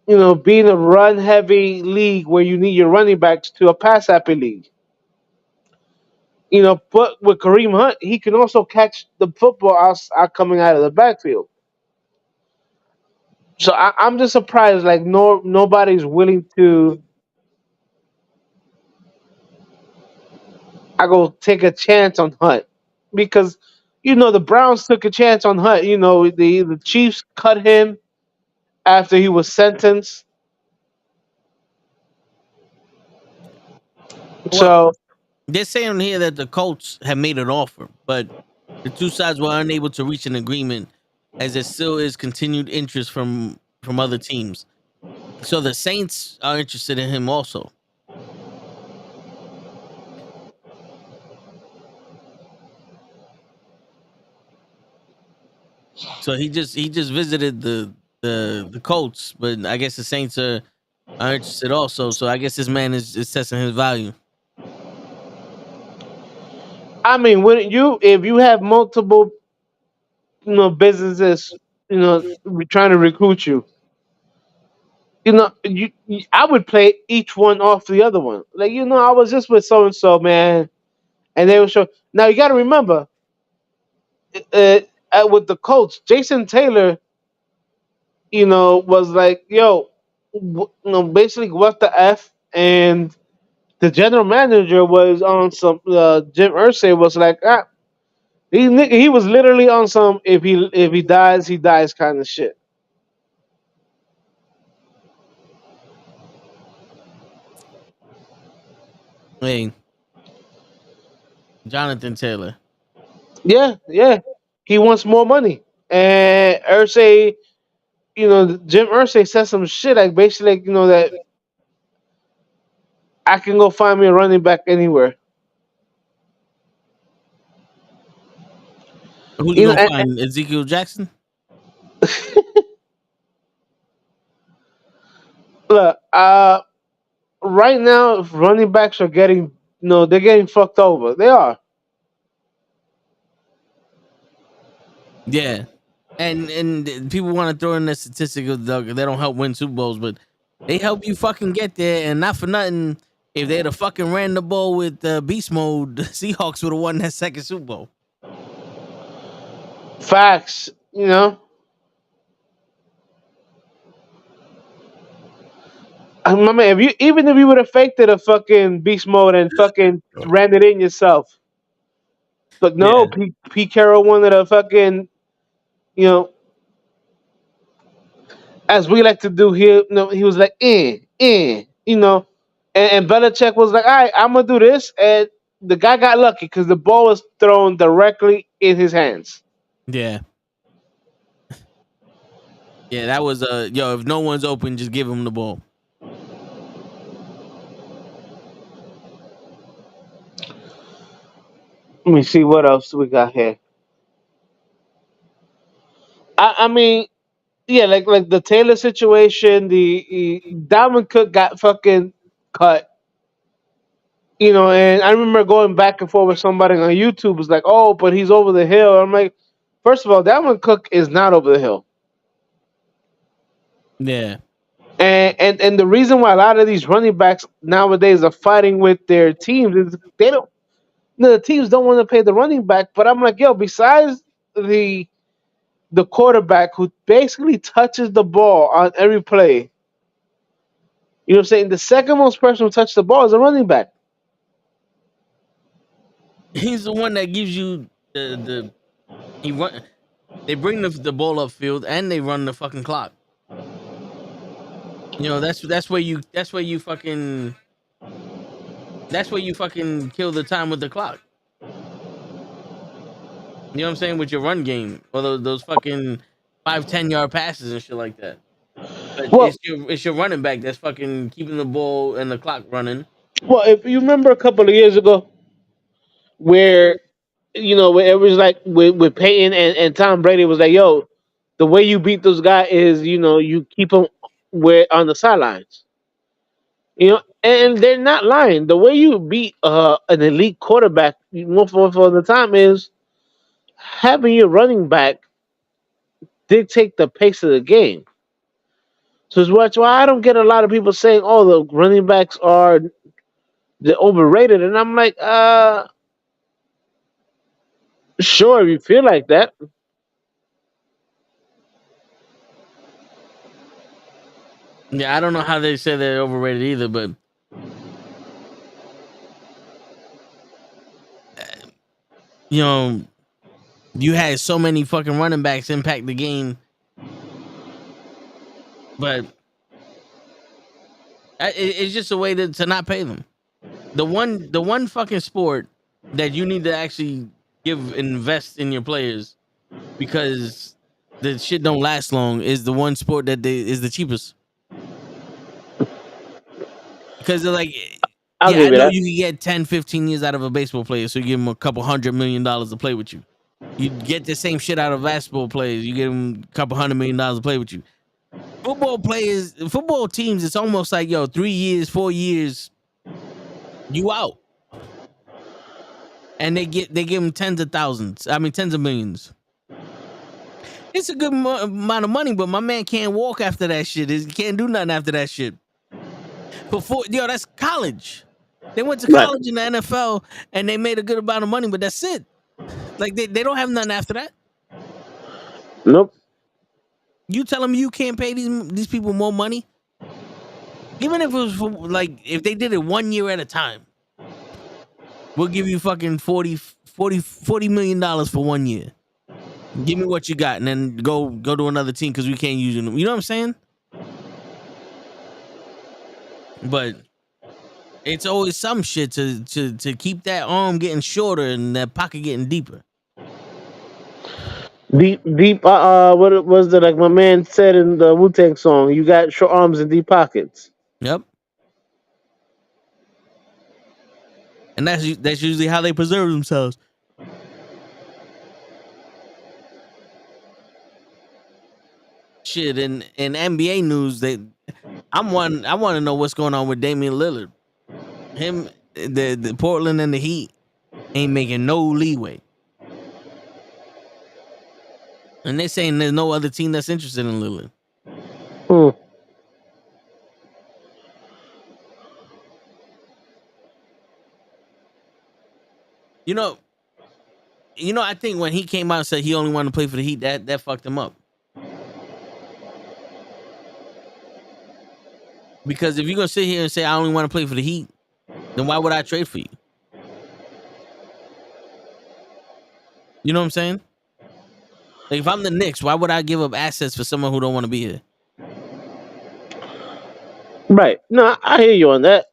being a run heavy league where you need your running backs to a pass happy league. But with Kareem Hunt, he can also catch the football out coming out of the backfield. So I'm just surprised, like nobody's willing to. I go take a chance on Hunt because the Browns took a chance on Hunt. The Chiefs cut him after he was sentenced. Well, So they're saying here that the Colts have made an offer, but the two sides were unable to reach an agreement as there still is continued interest from other teams. So the Saints are interested in him also. So he just visited the Colts, but I guess the Saints are interested also. So I guess this man is testing his value. I mean, wouldn't you if you have multiple businesses trying to recruit you? I would play each one off the other one. Like, I was just with so and so, man, and they would show. Now you got to remember, uh, with the Colts, Jason Taylor, was like, yo, basically what the f, and the general manager was on some. Jim Irsay was like, he was literally on some if he dies, he dies kind of shit. Hey, Jonathan Taylor. Yeah, yeah. He wants more money. And Ursay, Jim Ursay said some shit like basically like, that I can go find me a running back anywhere. Who you You know, gonna find? Ezekiel Jackson? look, right now running backs are getting they're getting fucked over. They are. Yeah. And people want to throw in the statistic of they don't help win Super Bowls, but they help you fucking get there. And not for nothing, if they'd have fucking ran the ball with beast mode, the Seahawks would have won that second Super Bowl. Facts. My man, if you would have faked it a fucking beast mode and fucking ran it in yourself. But no, Yeah. Pete Carroll wanted to fucking, you know, as we like to do here, he was like, and Belichick was like, all right, I'm gonna do this, and the guy got lucky because the ball was thrown directly in his hands. Yeah. Yeah, that was yo, if no one's open, just give him the ball. Let me see what else we got here. I mean, yeah, like the Taylor situation, the Dalvin Cook got fucking cut. And I remember going back and forth with somebody on YouTube was like, "Oh, but he's over the hill." I'm like, first of all, Dalvin Cook is not over the hill. Yeah. And the reason why a lot of these running backs nowadays are fighting with their teams is they don't. No, the teams don't want to pay the running back. But I'm like, yo, besides the quarterback who basically touches the ball on every play, you know what I'm saying? The second most person who touches the ball is a running back. He's the one that gives you the he run. They bring the ball upfield and they run the fucking clock. That's where you fucking kill the time with the clock. You know what I'm saying, with your run game or those fucking 5-10 yard passes and shit like that. But Well, it's your running back that's fucking keeping the ball and the clock running. well, if you remember a couple of years ago, where where it was like with Peyton and Tom Brady was like, yo, the way you beat those guys is you keep them where on the sidelines. And they're not lying. The way you beat an elite quarterback most of the time is having your running back dictate the pace of the game. So it's why I don't get a lot of people saying, "Oh, the running backs are they're overrated," and I'm like, sure, if you feel like that. Yeah, I don't know how they say they're overrated either, but you know, you had so many fucking running backs impact the game, but it's just a way to not pay them. The one fucking sport that you need to actually invest in your players because the shit don't last long is the one sport that is the cheapest. Because they're like, I'll yeah, I give you know that. you can get 10, 15 years out of a baseball player, so you give him a couple $100 million to play with you. You get the same shit out of basketball players, you give them a couple $100 million to play with you. Football teams, it's almost like, yo, 3 years, 4 years, you out. And they give them tens of thousands. I mean, tens of millions. It's a good amount of money, but my man can't walk after that shit. He can't do nothing after that shit. That's college. They went to Right. college in the NFL and they made a good amount of money, but that's it. Like they don't have nothing after that. Nope. You telling me you can't pay these people more money? Even if it was for, like if they did it 1 year at a time, we'll give you fucking $40 million for 1 year. Give me what you got, and then go to another team because we can't use you. You know what I'm saying? But it's always some shit to keep that arm getting shorter and that pocket getting deeper. Deep. What it was that like my man said in the Wu-Tang song? You got short arms and deep pockets. Yep. And that's usually how they preserve themselves. Shit, in NBA news, I want to know what's going on with Damian Lillard. Him, the Portland and the Heat ain't making no leeway. And they're saying there's no other team that's interested in Lillard. Hmm. You know, I think when he came out and said he only wanted to play for the Heat, that fucked him up. Because if you're gonna sit here and say I only want to play for the Heat, then why would I trade for you? You know what I'm saying? Like if I'm the Knicks, why would I give up assets for someone who don't want to be here? Right. No, I hear you on that.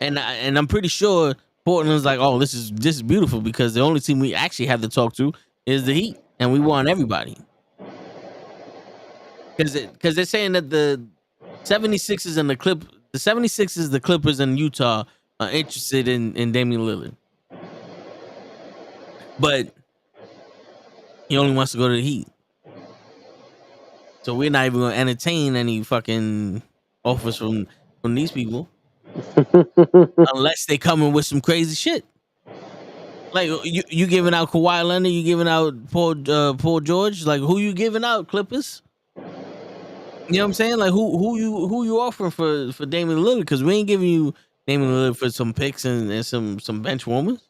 And I'm pretty sure Portland's like, oh, this is beautiful because the only team we actually have to talk to is the Heat, and we want everybody. Because they're saying that the 76ers and the 76ers, the Clippers, and Utah are interested in Damian Lillard, but he only wants to go to the Heat. So we're not even going to entertain any fucking offers from these people unless they come in with some crazy shit. Like you giving out Kawhi Leonard, you giving out Paul George. Like who you giving out, Clippers? You know what I'm saying? Like who you offering for Damian Lillard? Because we ain't giving you Damian Lillard for some picks and some bench warmers.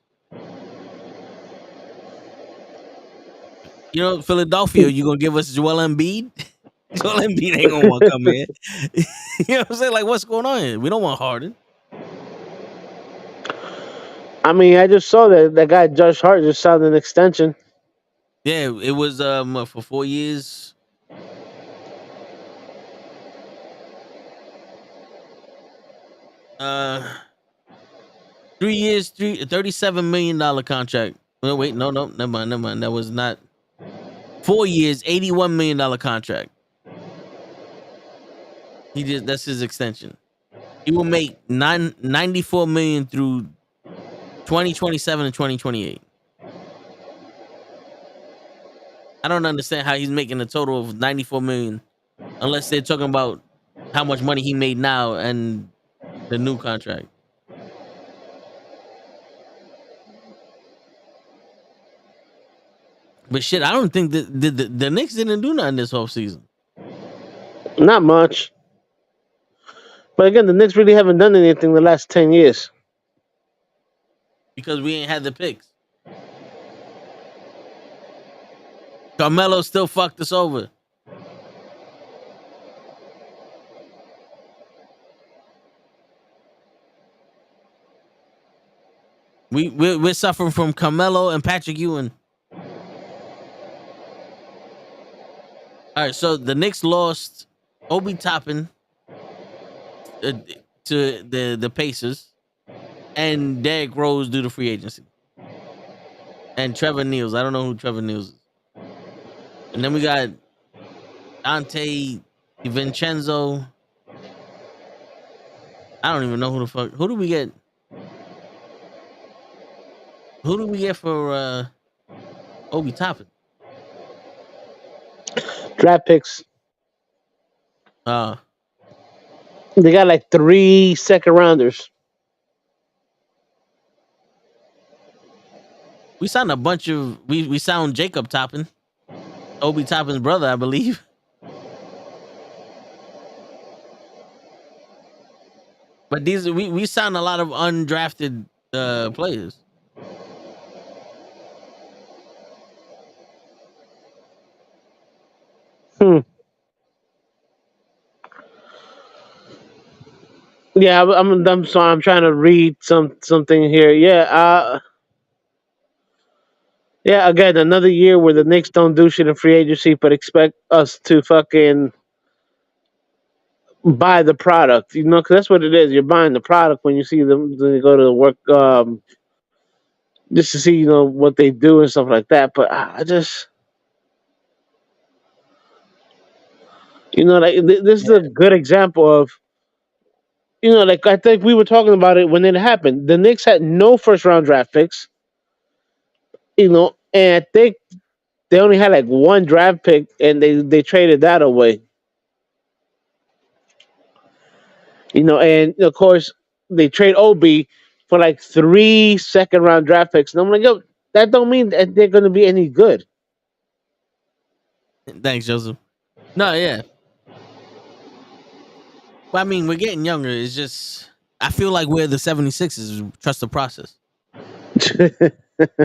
You know, Philadelphia, you gonna give us Joel Embiid? Joel Embiid ain't gonna want to come in. You know what I'm saying? Like what's going on here? We don't want Harden. I mean, I just saw that guy Josh Hart just signed an extension. Yeah, it was for 4 years. Uh 3 years, $37 million contract. No, wait, no, never mind. That was not 4 years, $81 million contract. That's his extension. He will make $94 million through 2027 and 2028. I don't understand how he's making a total of $94 million unless they're talking about how much money he made now and the new contract. But shit, I don't think that the Knicks didn't do nothing this offseason. Not much. But again, the Knicks really haven't done anything the last 10 years. Because we ain't had the picks. Carmelo still fucked us over. We're suffering from Carmelo and Patrick Ewing. All right, so the Knicks lost Obi Toppin to the Pacers and Derrick Rose due to free agency. And Trevor Neals. I don't know who Trevor Neals is. And then we got Dante DiVincenzo. I don't even know who the fuck. Who do we get? Who do we get for Obi Toppin? Draft picks. They They got like 3 second rounders. We signed a bunch of we signed Jacob Toppin, Obi Toppin's brother, I believe. But these we signed a lot of undrafted players. Hmm. Yeah, I'm sorry. I'm trying to read something here. Yeah. Again, another year where the Knicks don't do shit in free agency, but expect us to fucking buy the product. You know, because that's what it is. You're buying the product when you see them when they go to work, just to see what they do and stuff like that. But I just like this is a good example of like I think we were talking about it when it happened. The Knicks had no first round draft picks. And I think they only had like one draft pick, and they traded that away. And of course they trade Obi for like 3 second round draft picks, and I'm like, yo, that don't mean that they're gonna be any good. Thanks, Joseph. No, yeah. Well, I mean, we're getting younger. It's just I feel like we're the 76ers. Trust the process.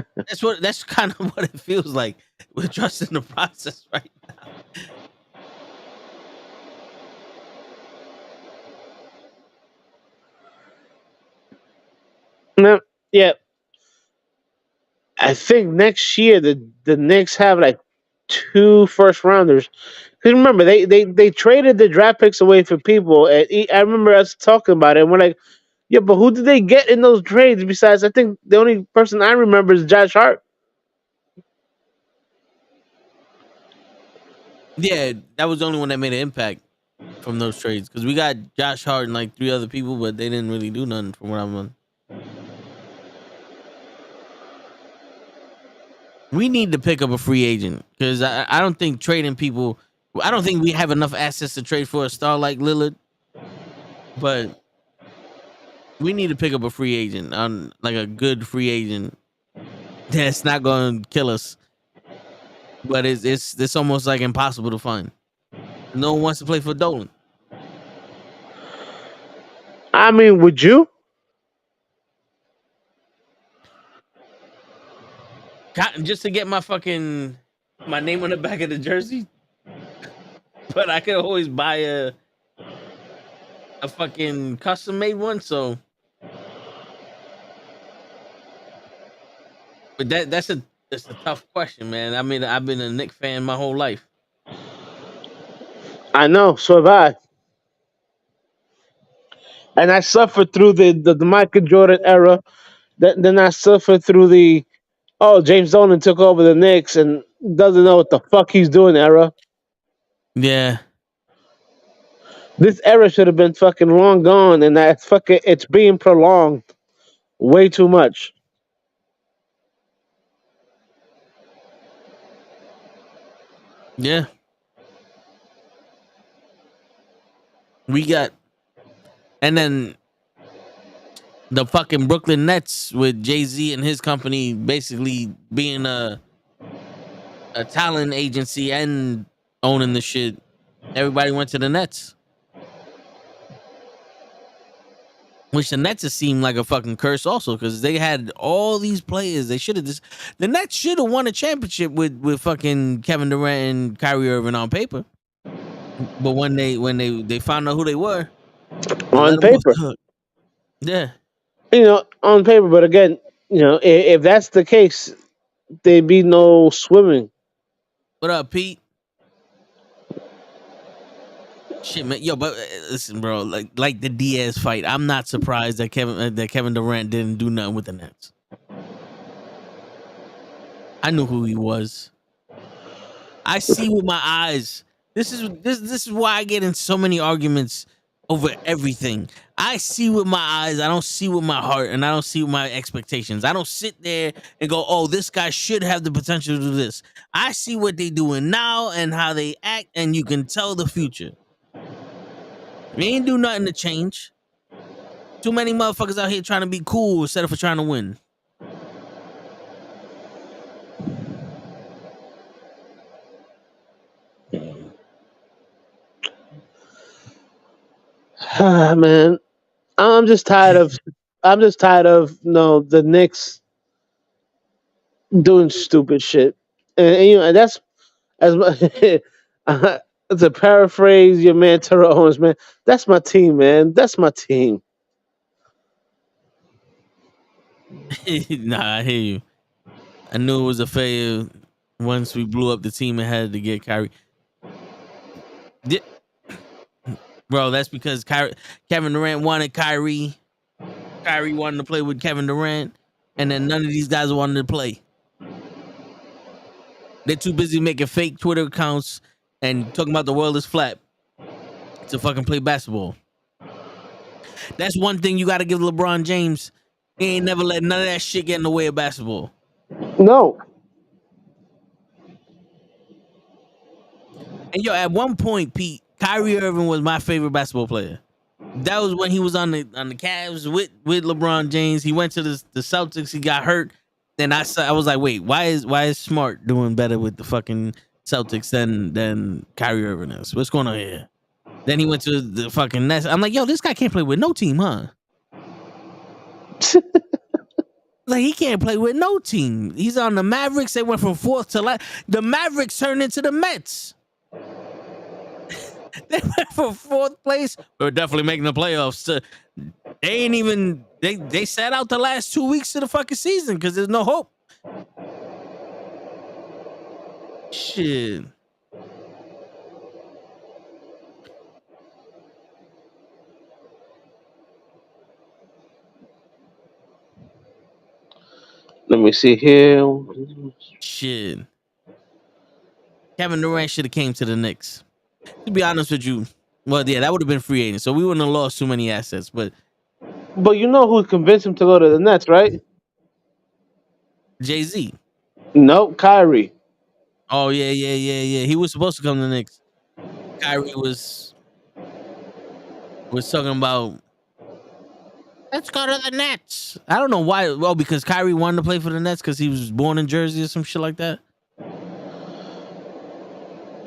That's kind of what it feels like. We're trusting the process right now. No, yeah, I think next year the Knicks have like 2 first rounders. Because remember, they traded the draft picks away for people, and I remember us talking about it. And we're like, yeah, but who did they get in those trades? Besides, I think the only person I remember is Josh Hart. Yeah, that was the only one that made an impact from those trades because we got Josh Hart and like 3 other people, but they didn't really do nothing from what I'm on. We need to pick up a free agent because I don't think trading people. I don't think we have enough assets to trade for a star like Lillard, but we need to pick up a free agent on like a good free agent that's not going to kill us. But it's almost like impossible to find. No one wants to play for Dolan. I mean, would you? Just to get my name on the back of the jersey, but I could always buy a fucking custom made one. So, but that's a tough question, man. I mean, I've been a Knicks fan my whole life. I know, so have I. And I suffered through the Michael Jordan era. Then I suffered through the James Dolan took over the Knicks and doesn't know what the fuck he's doing era. Yeah, This era should have been fucking long gone, and it's being prolonged way too much. yeah. We got, and then the fucking Brooklyn Nets with Jay-Z and his company basically being a talent agency and owning the shit. Everybody went to the Nets. Which the Nets have seemed like a fucking curse also because they had all these players. They should have the Nets should have won a championship with fucking Kevin Durant and Kyrie Irving on paper. But when they found out who they were, they On let them off paper. the hook. Yeah. On paper, but again, if that's the case, there'd be no swimming. What up, Pete? Shit, man. Yo, but listen, bro. Like the Diaz fight, I'm not surprised that Kevin Durant didn't do nothing with the Nets. I knew who he was. I see with my eyes. This is why I get in so many arguments over everything. I see with my eyes. I don't see with my heart, and I don't see with my expectations. I don't sit there and go, "Oh, this guy should have the potential to do this." I see what they doing now and how they act, and you can tell the future. We ain't do nothing to change. Too many motherfuckers out here trying to be cool instead of for trying to win. Man, I'm just tired of. I'm just tired of the Knicks doing stupid shit, and that's as much. To paraphrase your man Terrell Owens, man, that's my team, man. That's my team. Nah, I hear you. I knew it was a failure once we blew up the team and had to get Kyrie. Di- Bro, that's because Kevin Durant wanted Kyrie. Kyrie wanted to play with Kevin Durant, and then none of these guys wanted to play. They're too busy making fake Twitter accounts and talking about the world is flat to fucking play basketball. That's one thing you got to give LeBron James. He ain't never let none of that shit get in the way of basketball. No, And yo, at one point, Pete, Kyrie Irving was my favorite basketball player. That was when he was on the Cavs with LeBron James. He went to the Celtics. He got hurt. Then I was like, wait, why is Smart doing better with the fucking Celtics than Kyrie Irving is? What's going on here? Then he went to the fucking Nets. I'm like, yo, this guy can't play with no team, huh? Like he can't play with no team. He's on the Mavericks. They went from fourth to last. The Mavericks turned into the Mets. They went from fourth place. We're definitely making the playoffs. They ain't even they sat out the last 2 weeks of the fucking season because there's no hope. Shit. let me see here. Shit. Kevin Durant should have came to the Knicks. To be honest with you, well, yeah, that would have been free agent, so we wouldn't have lost too many assets. But But you know who convinced him to go to the Nets, right? Jay-Z. Nope, Kyrie. Oh yeah. He was supposed to come to the Knicks. Kyrie was talking about let's go to the Nets. I don't know why. Well, because Kyrie wanted to play for the Nets because he was born in Jersey or some shit like that.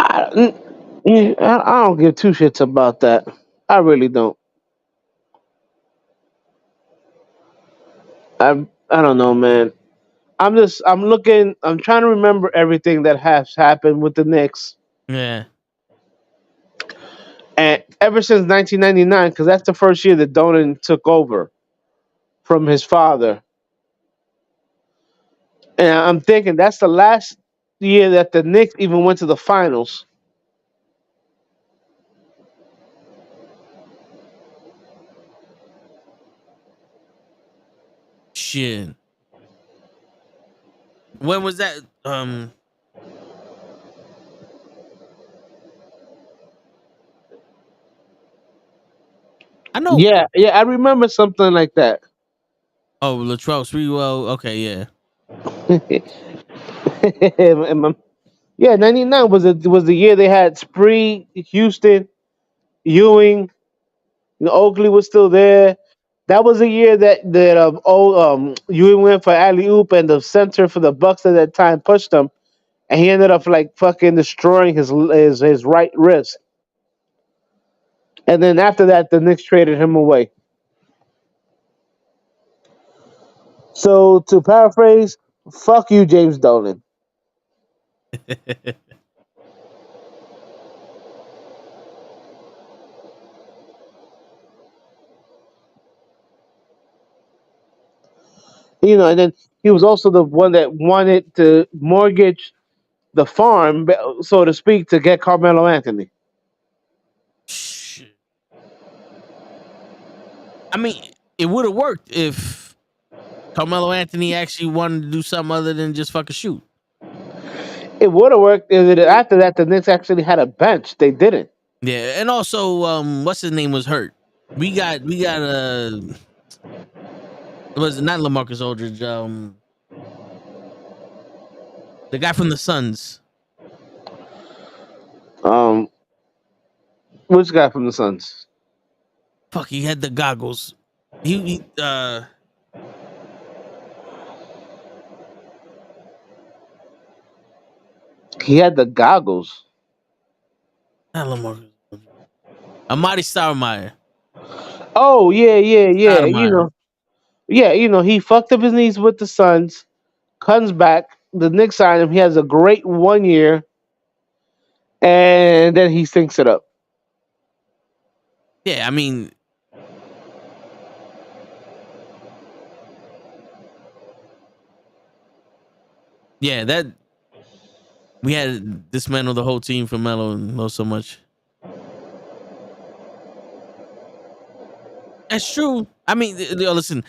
I don't give two shits about that. I really don't. I don't know, man. I'm looking. I'm trying to remember everything that has happened with the Knicks, Yeah. and ever since 1999, because that's the first year that Dolan took over from his father. And I'm thinking that's the last year that the Knicks even went to the finals. Shit. When was that? I know. Yeah, I remember something like that. Oh, Latrell Sprewell. Okay, yeah. And yeah, 99 was the year they had Spree, Houston, Ewing, Oakley was still there. That was the year that Ewing went for alley oop and the center for the Bucks at that time pushed him, and he ended up like fucking destroying his right wrist. And then after that, the Knicks traded him away. So to paraphrase, fuck you, James Dolan. And then he was also the one that wanted to mortgage the farm, so to speak, to get Carmelo Anthony. Shit. I mean, it would have worked if Carmelo Anthony actually wanted to do something other than just fucking shoot. It would have worked if after that the Knicks actually had a bench. They didn't. Yeah, and also, what's his name was hurt. We got it was not LaMarcus Aldridge, the guy from the Suns. Um, which guy from the Suns? Fuck, he had the goggles. He He had the goggles. not LaMarcus. Amadi Stoudemire. Oh yeah. Stoudemire. He fucked up his knees with the Suns. Comes back. The Knicks sign him. He has a great 1 year, and then he sinks it up. Yeah, I mean, yeah, that we had dismantled the whole team for Melo and know so much. That's true. I mean, listen,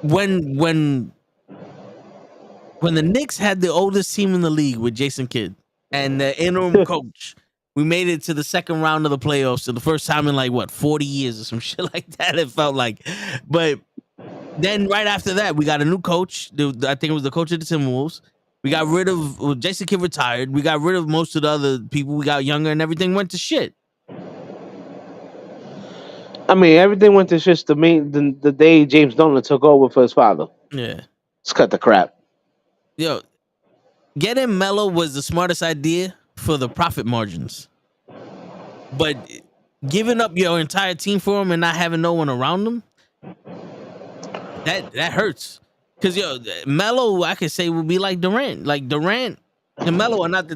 when the Knicks had the oldest team in the league with Jason Kidd and the interim coach, we made it to the second round of the playoffs for the first time in like what 40 years or some shit like that. It felt like, but then right after that, we got a new coach. I think it was the coach of the Timberwolves. We got rid of Jason Kidd retired. We got rid of most of the other people. We got younger, and everything went to shit. I mean, everything went to shit the day James Dolan took over for his father. Yeah, Let's cut the crap. yo, getting Melo was the smartest idea for the profit margins, but giving up your entire team for him and not having no one around him, that hurts. Cause Melo, I could say would be like Durant. Like Durant and Melo are not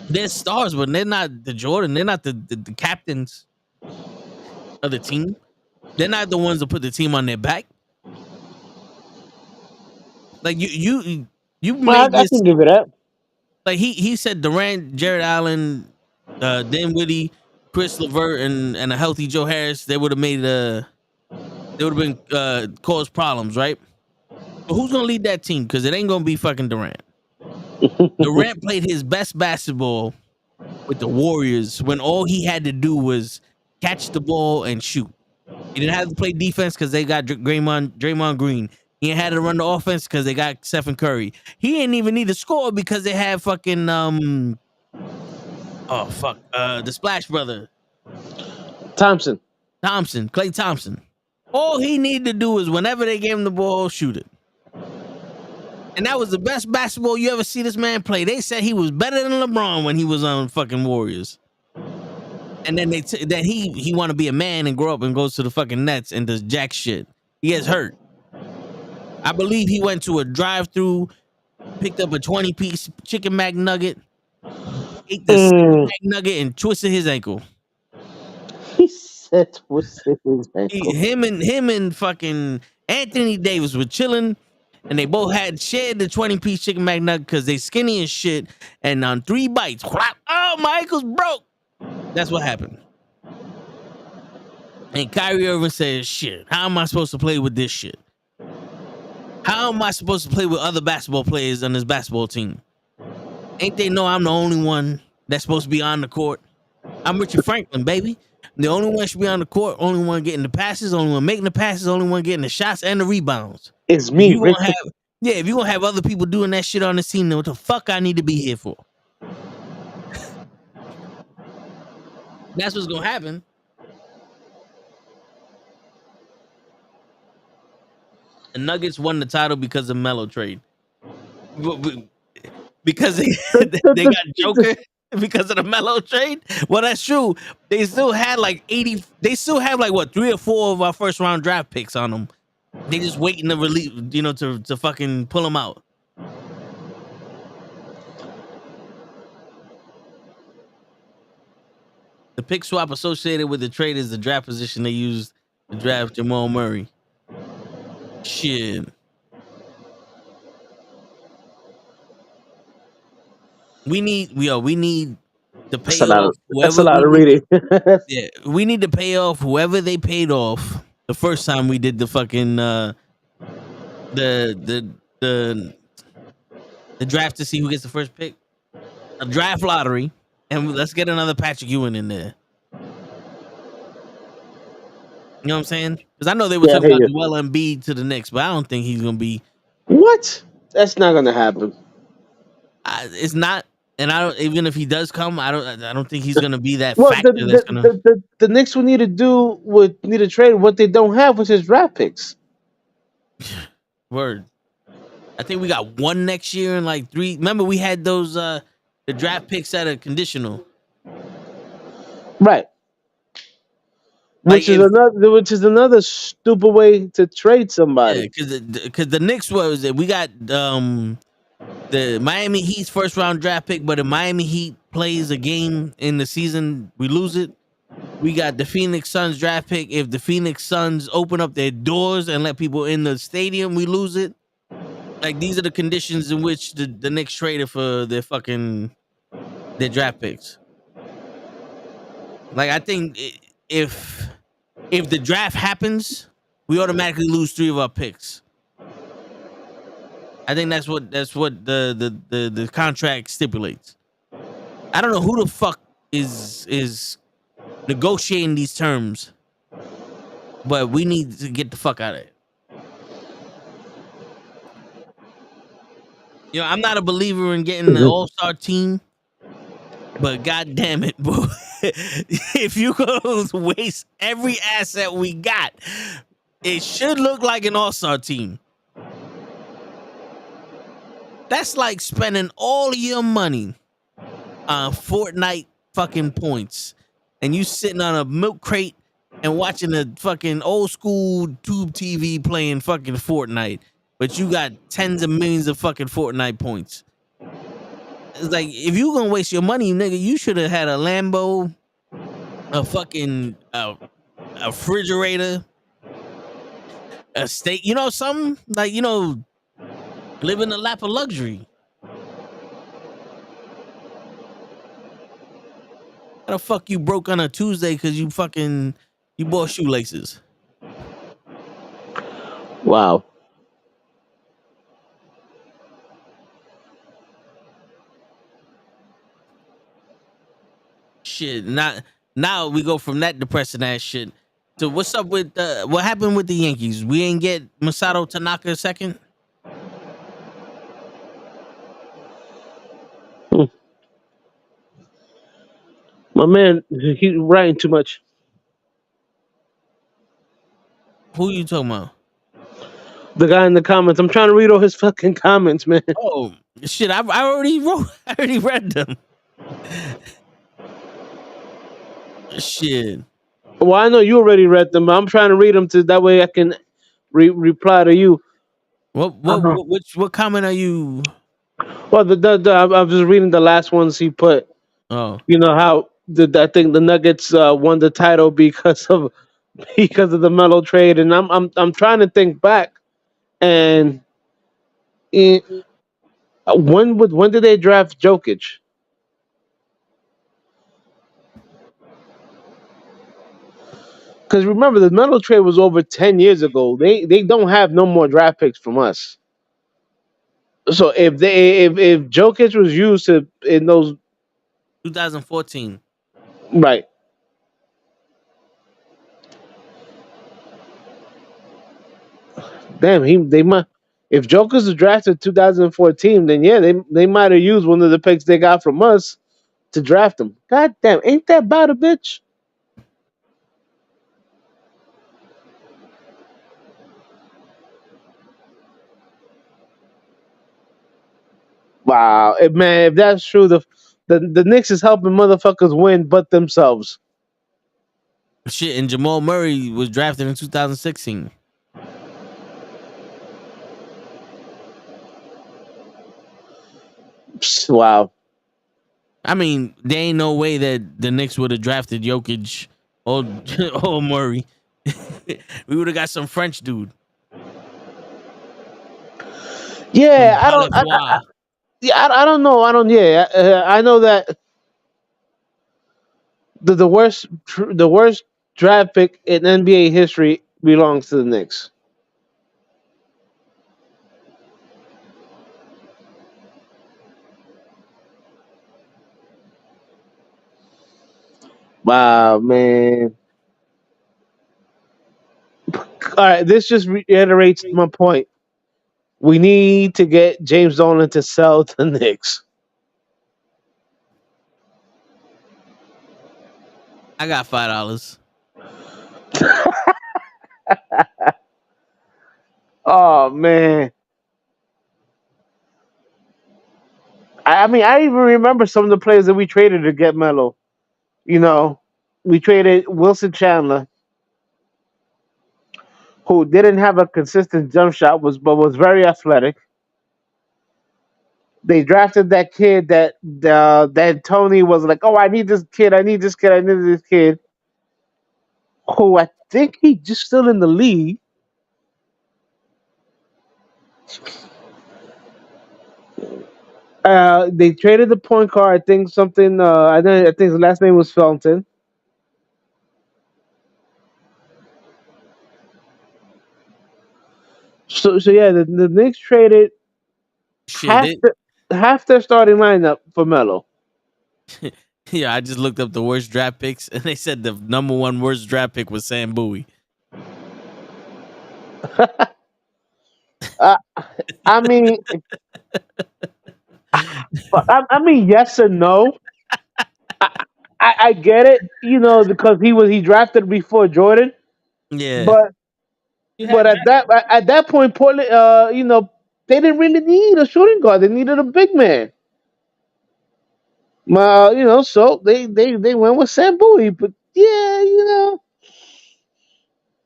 they're stars, but they're not the Jordan. They're not the captains of the team. They're not the ones that put the team on their back. Like you Well, made I this can give it that. like he said Durant, Jared Allen, Dinwiddie, Chris LeVert, and a healthy Joe Harris, they would have been caused problems, right? But who's gonna lead that team? Because it ain't gonna be fucking Durant. Durant played his best basketball with the Warriors when all he had to do was catch the ball and shoot. He didn't have to play defense because they got Draymond Green. He had to run the offense because they got Stephen Curry. He didn't even need to score because they had fucking the Splash Brother Thompson. Klay Thompson. All he needed to do is whenever they gave him the ball, shoot it. And that was the best basketball you ever see this man play. They said he was better than LeBron when he was on fucking Warriors. And then then he want to be a man and grow up and goes to the fucking Nets and does jack shit. He gets hurt. I believe he went to a drive-through, picked up a 20-piece chicken McNugget, ate the McNugget, and twisted his ankle. He said twisted his ankle. Him and fucking Anthony Davis were chilling, and they both had shared the 20-piece chicken McNugget because they skinny as shit. And on 3 bites, oh, my ankle's broke. That's what happened. And Kyrie Irving says, shit, how am I supposed to play with this shit? How am I supposed to play with other basketball players on this basketball team? Ain't they know I'm the only one that's supposed to be on the court? I'm Richard Franklin, baby. The only one should be on the court, only one getting the passes, only one making the passes, only one getting the shots and the rebounds. It's me, if you're gonna have other people doing that shit on the team, then what the fuck I need to be here for? That's what's gonna happen. The Nuggets won the title because of Melo trade. Because they got Joker because of the Melo trade. Well, that's true. They still had like 80. They still have like what 3 or 4 of our first round draft picks on them. They just waiting to release, to fucking pull them out. The pick swap associated with the trade is the draft position they used to draft Jamal Murray. Shit. We need to pay off whoever. That's a lot of reading. Yeah, we need to pay off whoever they paid off the first time we did the fucking the draft to see who gets the first pick. A draft lottery, and let's get another Patrick Ewing in there. You know what I'm saying? Because I know they were talking about Joel Embiid to the Knicks, but I don't think he's gonna be. What? That's not gonna happen. It's not, and I don't. Even if he does come, I don't think he's gonna be that factor. The Knicks would need to trade what they don't have, which is draft picks. Word. I think we got 1 next year and like 3. Remember, we had those the draft picks that are conditional. Right. Like if which is another stupid way to trade yeah, somebody. because the Knicks was we got the Miami Heat's first round draft pick, but if Miami Heat plays a game in the season, we lose it. We got the Phoenix Suns draft pick. If the Phoenix Suns open up their doors and let people in the stadium, we lose it. Like these are the conditions in which the Knicks traded for their draft picks. Like I think if the draft happens, we automatically lose 3 of our picks. I think that's what the contract stipulates. I don't know who the fuck is negotiating these terms, but we need to get the fuck out of it. You know, I'm not a believer in getting an all-star team, but god damn it, bro. If you go waste every asset we got, it should look like an all-star team. That's like spending all your money on Fortnite fucking points, and you sitting on a milk crate and watching a fucking old school tube TV playing fucking Fortnite, but you got tens of millions of fucking Fortnite points. It's like if you gonna waste your money, nigga, you should have had a Lambo, a fucking a refrigerator, a steak. You know, something like live in the lap of luxury. How the fuck you broke on a Tuesday because you bought shoelaces? Wow. Shit. Now we go from that depressing ass shit to what's up with what happened with the Yankees? We ain't get Masato Tanaka second. My man, he's writing too much. Who you talking about? The guy in the comments. I'm trying to read all his fucking comments, man. Oh shit! I already wrote. I already read them. Shit. Well, I know you already read them, but I'm trying to read them to that way I can reply to you. What comment are you? Well, I was just reading the last ones he put. Oh, You know how I think the Nuggets won the title because of the Melo trade, and I'm trying to think back, and eh, when did they draft Jokic? Because remember, the Melo trade was over 10 years ago. They don't have no more draft picks from us. So if Jokic was used to in those 2014. right. Damn, they might. If Joker's was drafted 2014, then yeah, they might have used one of the picks they got from us to draft him. God damn, ain't that about a bitch? Wow, if that's true, the Knicks is helping motherfuckers win, but themselves. Shit, and Jamal Murray was drafted in 2016. Psst, wow. I mean, there ain't no way that the Knicks would have drafted Jokic or or Murray. We would have got some French dude. Yeah, I don't. Balefroid. I don't know. I don't. Yeah, I know that the worst draft pick in NBA history belongs to the Knicks. Wow, man. All right, this just reiterates my point. We need to get James Dolan to sell to the Knicks. I got $5. Oh man. I mean, I even remember some of the players that we traded to get Melo. You know, we traded Wilson Chandler. who didn't have a consistent jump shot but was very athletic. They drafted that kid that Tony was like, oh, I need this kid, I need this kid, I need this kid. Who I think he just still in the league. They traded the point guard. I think something. I think his last name was Felton. So yeah, the Knicks traded Shit, half it. the, half their starting lineup for Melo. Yeah, I just looked up the worst draft picks, and they said the number one worst draft pick was Sam Bowie. uh, I mean, I mean, yes and no. I get it, because he drafted before Jordan, Yeah, but you but had at that point, Portland, they didn't really need a shooting guard. They needed a big man. So they went with Sam Bowie, but yeah,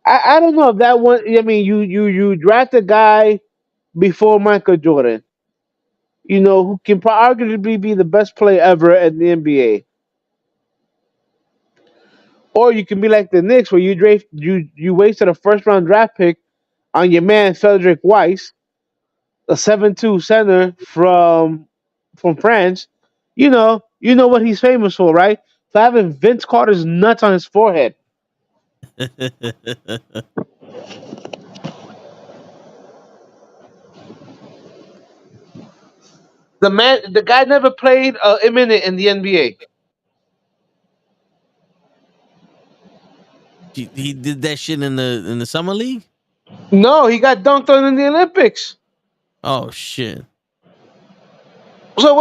I don't know if that one. I mean, you draft a guy before Michael Jordan, who can arguably be the best player ever in the NBA, or you can be like the Knicks, where you wasted a first round draft pick on your man Frederick Weiss, a 7'2" center from France. You know what he's famous for, right? For having Vince Carter's nuts on his forehead. The guy never played a minute in the NBA. he did that shit in the summer league. No, he got dunked on in the Olympics. Oh shit! So it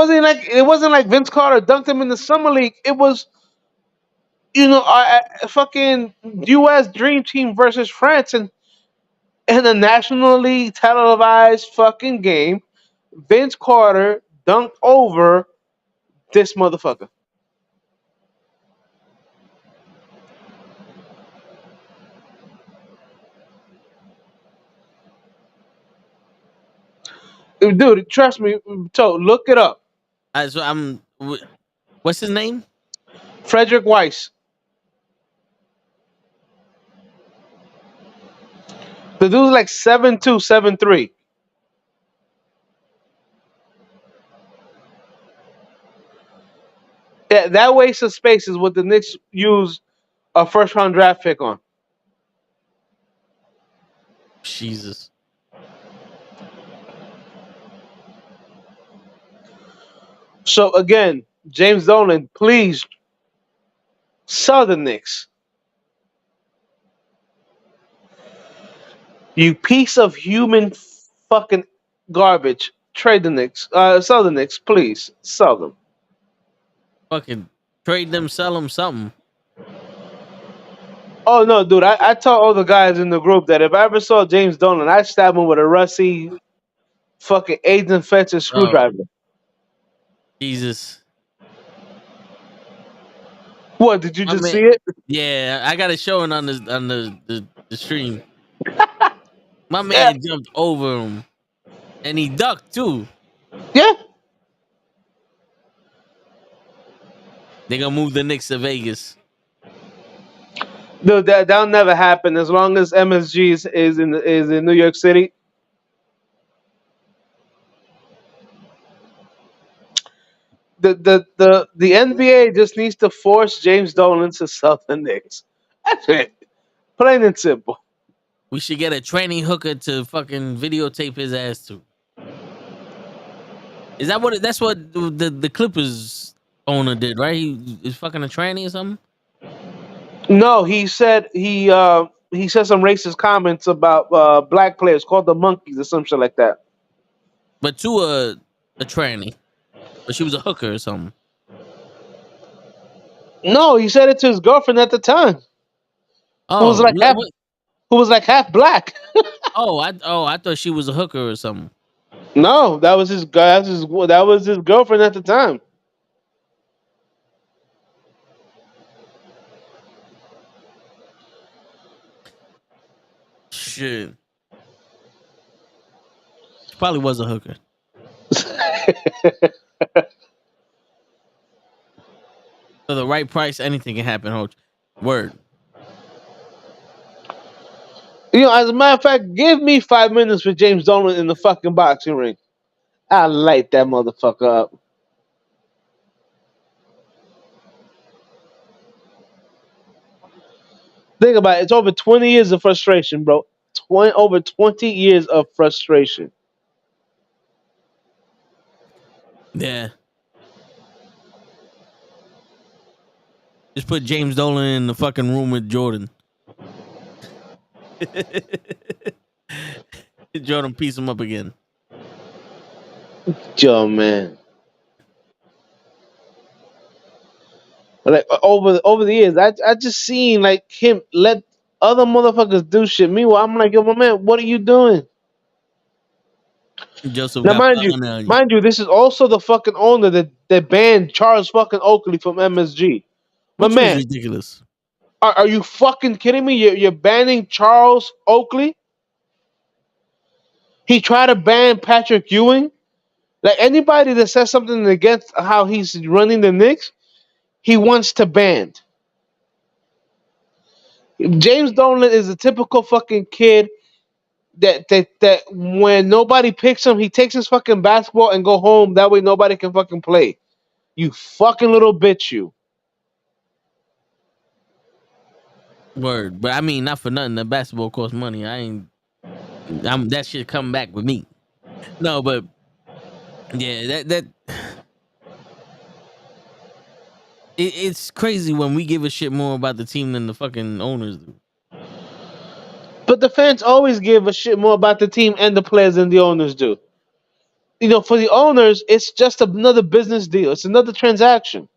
wasn't like Vince Carter dunked him in the summer league. It was a fucking U.S. Dream Team versus France, and in a nationally televised fucking game, Vince Carter dunked over this motherfucker. Dude, trust me, look it up. So what's his name? Frederick Weiss. The dude's like 7'2", 7'3". Yeah, that waste of space is what the Knicks use a first round draft pick on. Jesus. So again, James Dolan, please sell the Knicks. You piece of human fucking garbage. Trade the Knicks. Sell the Knicks, please. Sell them. Fucking trade them, sell them something. Oh no, dude! I told all the guys in the group that if I ever saw James Dolan, I'd stab him with a rusty fucking Aidan Fetcher Oh screwdriver. Jesus. What? Did you I just mean, see it? yeah, I got it showing on the stream. My Yeah, man jumped over him, and he ducked too. yeah. They gonna move the Knicks to Vegas. Dude, that'll never happen as long as MSG is in New York City. The NBA just needs to force James Dolan to sell the Knicks. That's it. Plain and simple. We should get a training hooker to fucking videotape his ass to. Is that what? That's what the Clippers owner did, right? He is fucking a tranny or something. No, he said some racist comments about black players, called the monkeys or some shit like that. But to a tranny, but she was a hooker or something. No, he said it to his girlfriend at the time, who was Oh, like half who was like half black. I thought she was a hooker or something. No, that was his guy. That was his girlfriend at the time. Shit. She probably was a hooker. For the right price, anything can happen, Hoach. Word. As a matter of fact, give me 5 minutes with James Dolan in the fucking boxing ring. I light that motherfucker up. Think about it. It's over 20 years of frustration, bro. Over 20 years of frustration. Yeah. Just put James Dolan in the fucking room with Jordan. Jordan piece him up again. Yo, man. Like over the years, I just seen like him let other motherfuckers do shit. Meanwhile, I'm like, yo, my man, what are you doing? Joseph Now, got mind you, blood on you. mind you, this is also the fucking owner that banned Charles fucking Oakley from MSG. My Which was man, ridiculous. are you fucking kidding me? You're banning Charles Oakley? He tried to ban Patrick Ewing. Like anybody that says something against how he's running the Knicks, he wants to ban. James Dolan is a typical fucking kid that when nobody picks him, he takes his fucking basketball and go home. That way nobody can fucking play. You fucking little bitch, you. Word. But I mean, not for nothing. The basketball costs money. That shit come back with me. No, but yeah, it's crazy when we give a shit more about the team than the fucking owners do. But the fans always give a shit more about the team and the players than the owners do. For the owners, it's just another business deal. It's another transaction.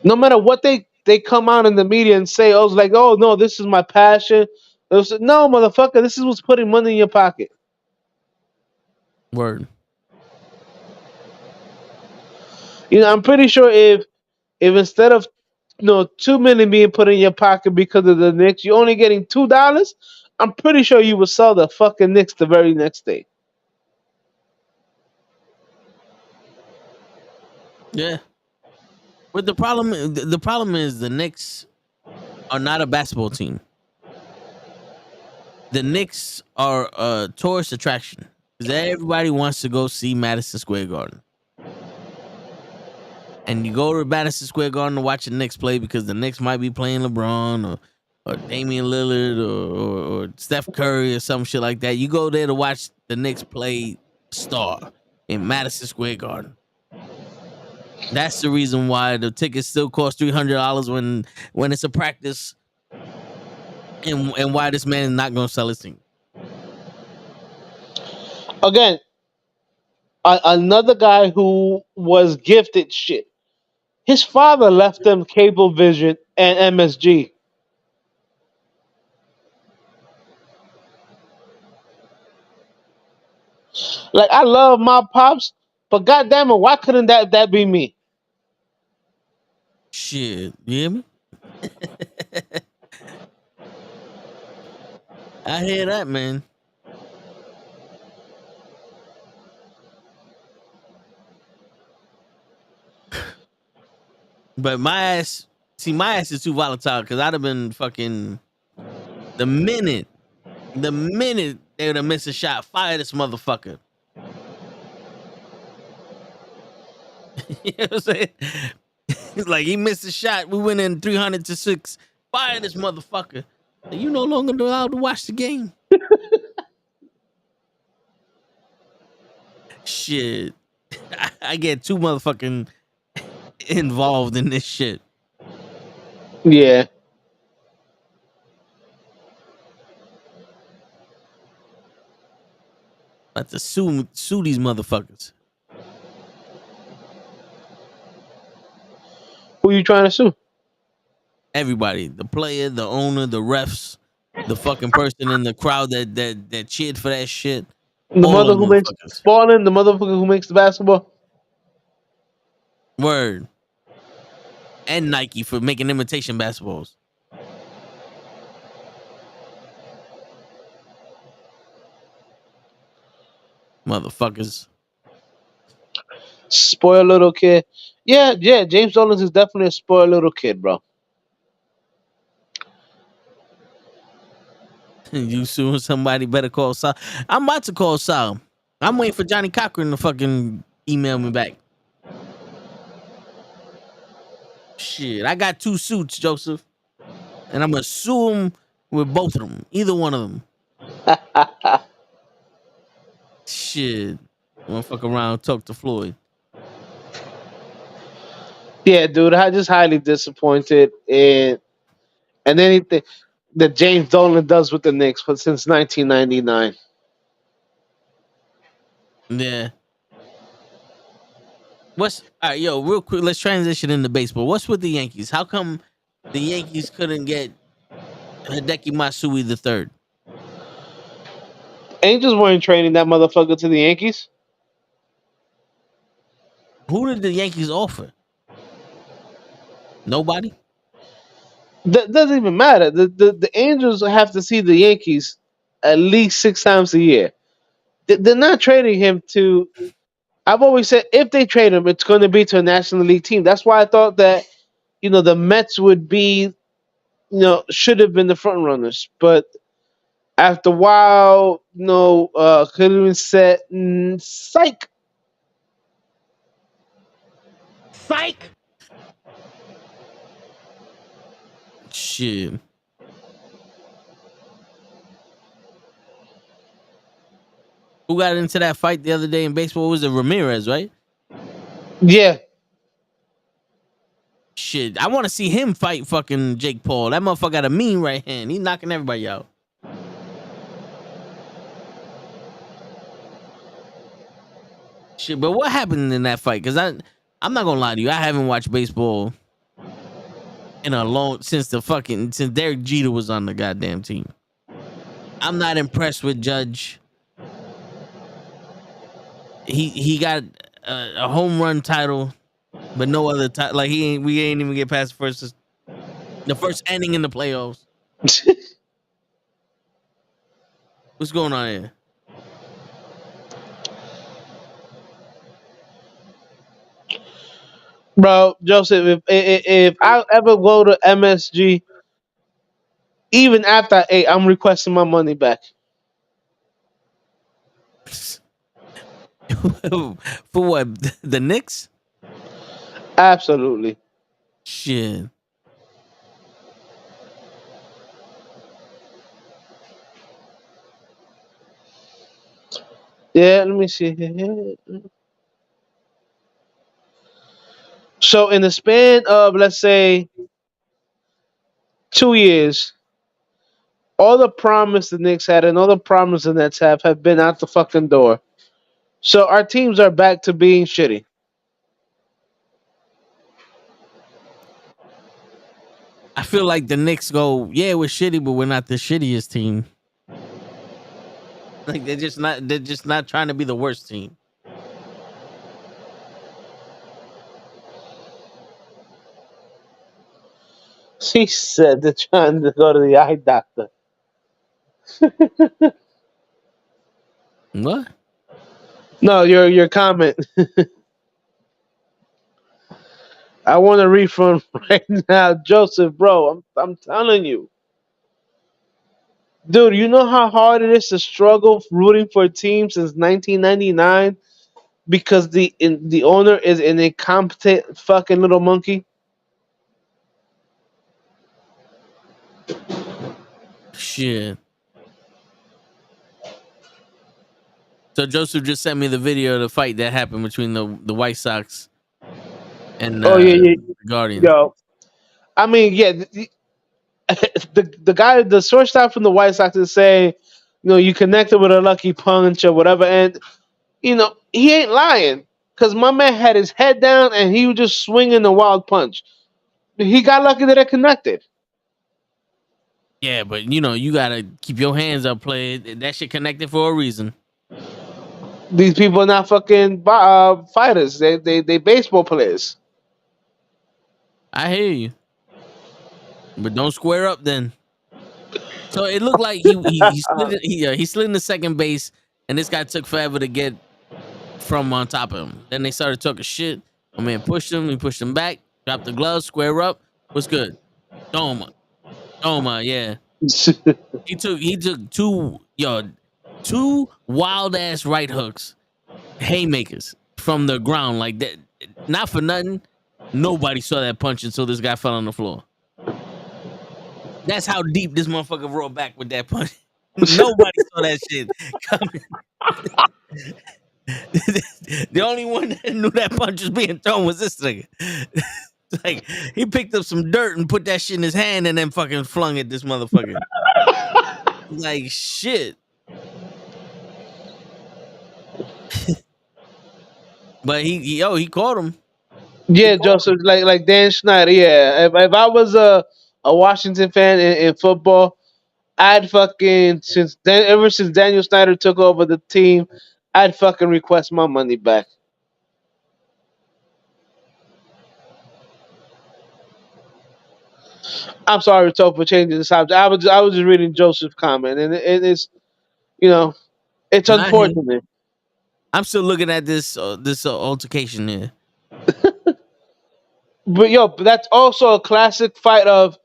No matter what they come out in the media and say, oh, it's like, oh no, this is my passion. No, motherfucker, this is what's putting money in your pocket. Word. I'm pretty sure if instead of $2 million being put in your pocket because of the Knicks, you're only getting $2. I'm pretty sure you would sell the fucking Knicks the very next day. Yeah. But the problem is the Knicks are not a basketball team. The Knicks are a tourist attraction because everybody wants to go see Madison Square Garden. And you go to Madison Square Garden to watch the Knicks play because the Knicks might be playing LeBron or Damian Lillard or Steph Curry or some shit like that. You go there to watch the Knicks play star in Madison Square Garden. That's the reason why the tickets still cost $300 when it's a practice, and why this man is not going to sell his team. Again, another guy who was gifted shit. His father left them Cablevision and MSG. Like, I love my pops, but goddamn it, why couldn't that be me? Shit, you hear me? I hear that, man. But my ass is too volatile because I'd have been fucking the minute they would have missed a shot, fire this motherfucker. You know what I'm saying? It's like he missed a shot. We went in 300-6. Fire this motherfucker. You no longer allowed to watch the game. Shit. I get too motherfucking involved in this shit. Yeah. About to sue these motherfuckers. Who you trying to sue? Everybody. The player, the owner, the refs, the fucking person in the crowd that cheered for that shit. The All mother them who makes motherfuckers. Spalding, the motherfucker who makes the basketball. Word. And Nike for making imitation basketballs. motherfuckers. Spoiled little kid. Yeah. James Dolan is definitely a spoiled little kid, bro. You suing somebody, better call Sal. I'm about to call Sal. I'm waiting for Johnny Cochran to fucking email me back. Shit, I got 2 suits, Joseph, and I'm gonna sue him with both of them, either one of them. Shit, I'm gonna fuck around and talk to Floyd. Yeah, dude. I just highly disappointed in and anything that James Dolan does with the Knicks since 1999. Yeah. What's all right, yo? Real quick, let's transition into baseball. What's with the Yankees? How come the Yankees couldn't get Hideki Matsui the third? Angels weren't trading that motherfucker to the Yankees. Who did the Yankees offer? Nobody. That doesn't even matter. The Angels have to see the Yankees at least 6 times a year. They're not trading him to. I've always said if they trade him, it's going to be to a National League team. That's why I thought that the Mets would be should have been the front runners. But after a while, could have been said, psych. Psych. Shit. Who got into that fight the other day in baseball? Was it Ramirez, right? Yeah. Shit, I want to see him fight fucking Jake Paul. That motherfucker got a mean right hand. He's knocking everybody out. Shit, but what happened in that fight? Because I'm not gonna lie to you, I haven't watched baseball in a long since Derek Jeter was on the goddamn team. I'm not impressed with Judge. He got a home run title, but no other title. Like we ain't even get past the first inning in the playoffs. What's going on here? Bro, Joseph, if I ever go to MSG, even after I ate, I'm requesting my money back. For what? The Knicks? Absolutely. Shit. Yeah, let me see here. So in the span of, let's say, 2 years, all the promise the Knicks had and all the promise the Nets have been out the fucking door. So our teams are back to being shitty. I feel like the Knicks go, yeah, we're shitty, but we're not the shittiest team. Like they're just not trying to be the worst team. She said they're trying to go to the eye doctor. What? No, your comment. I want a refund right now, Joseph, bro. I'm telling you. Dude, you know how hard it is to struggle rooting for a team since 1999 because the owner is an incompetent fucking little monkey? Shit. So Joseph just sent me the video of the fight that happened between the White Sox and Oh yeah, the Guardians. yo. I mean, yeah, the guy, the shortstop from the White Sox is saying, you connected with a lucky punch or whatever, and he ain't lying because my man had his head down and he was just swinging a wild punch. He got lucky that it connected. Yeah, but you gotta keep your hands up, play. That shit connected for a reason. These people are not fucking fighters. They baseball players. I hear you, but don't square up then. So it looked like he slid in the second base, and this guy took forever to get from on top of him. Then they started talking shit. My man pushed him. He pushed him back. Dropped the gloves. Square up. What's good? Doma. Yeah. He took two wild ass right hooks, haymakers from the ground like that. Not for nothing. Nobody saw that punch until this guy fell on the floor. That's how deep this motherfucker rolled back with that punch. Nobody saw that shit coming. The only one that knew that punch was being thrown was this nigga. Like, he picked up some dirt and put that shit in his hand and then fucking flung at this motherfucker. Like, shit. But he caught him. Yeah, Joseph, like Dan Schneider. Yeah, if I was a Washington fan in football, I'd fucking ever since Daniel Snyder took over the team, I'd fucking request my money back. I'm sorry, Toph, for changing the subject. I was just reading Joseph's comment, and it's you know it's Not him. unfortunate. I'm still looking at this altercation here. But that's also a classic fight of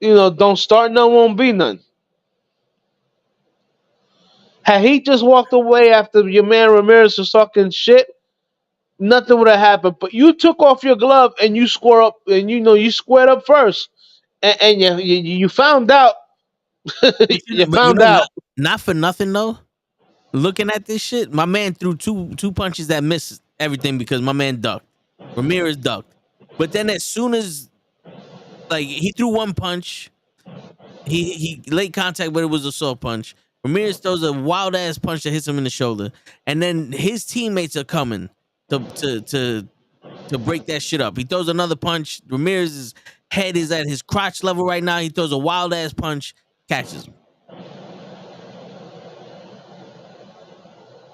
don't start none, won't be none. Had he just walked away after your man Ramirez was talking shit, nothing would have happened. But you took off your glove and you square up, and you squared up first, and you found out. You found out. Not for nothing though. Looking at this shit, my man threw two punches that missed everything because my man ducked. Ramirez ducked. But then as soon as he threw one punch, he laid contact, but it was a soft punch. Ramirez throws a wild ass punch that hits him in the shoulder, and then his teammates are coming to break that shit up. He throws another punch. Ramirez's head is at his crotch level right now. He throws a wild ass punch, catches him.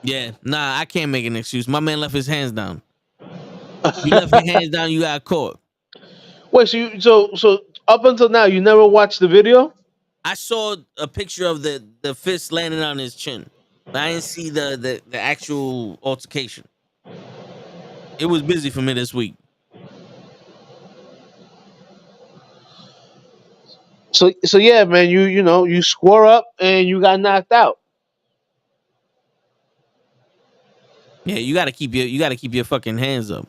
Yeah, nah, I can't make an excuse. My man left his hands down. You left your hands down, you got caught. Wait, so up until now, you never watched the video? I saw a picture of the fist landing on his chin. But I didn't see the actual altercation. It was busy for me this week. So yeah, man, you square up and you got knocked out. Yeah, you gotta keep your fucking hands up.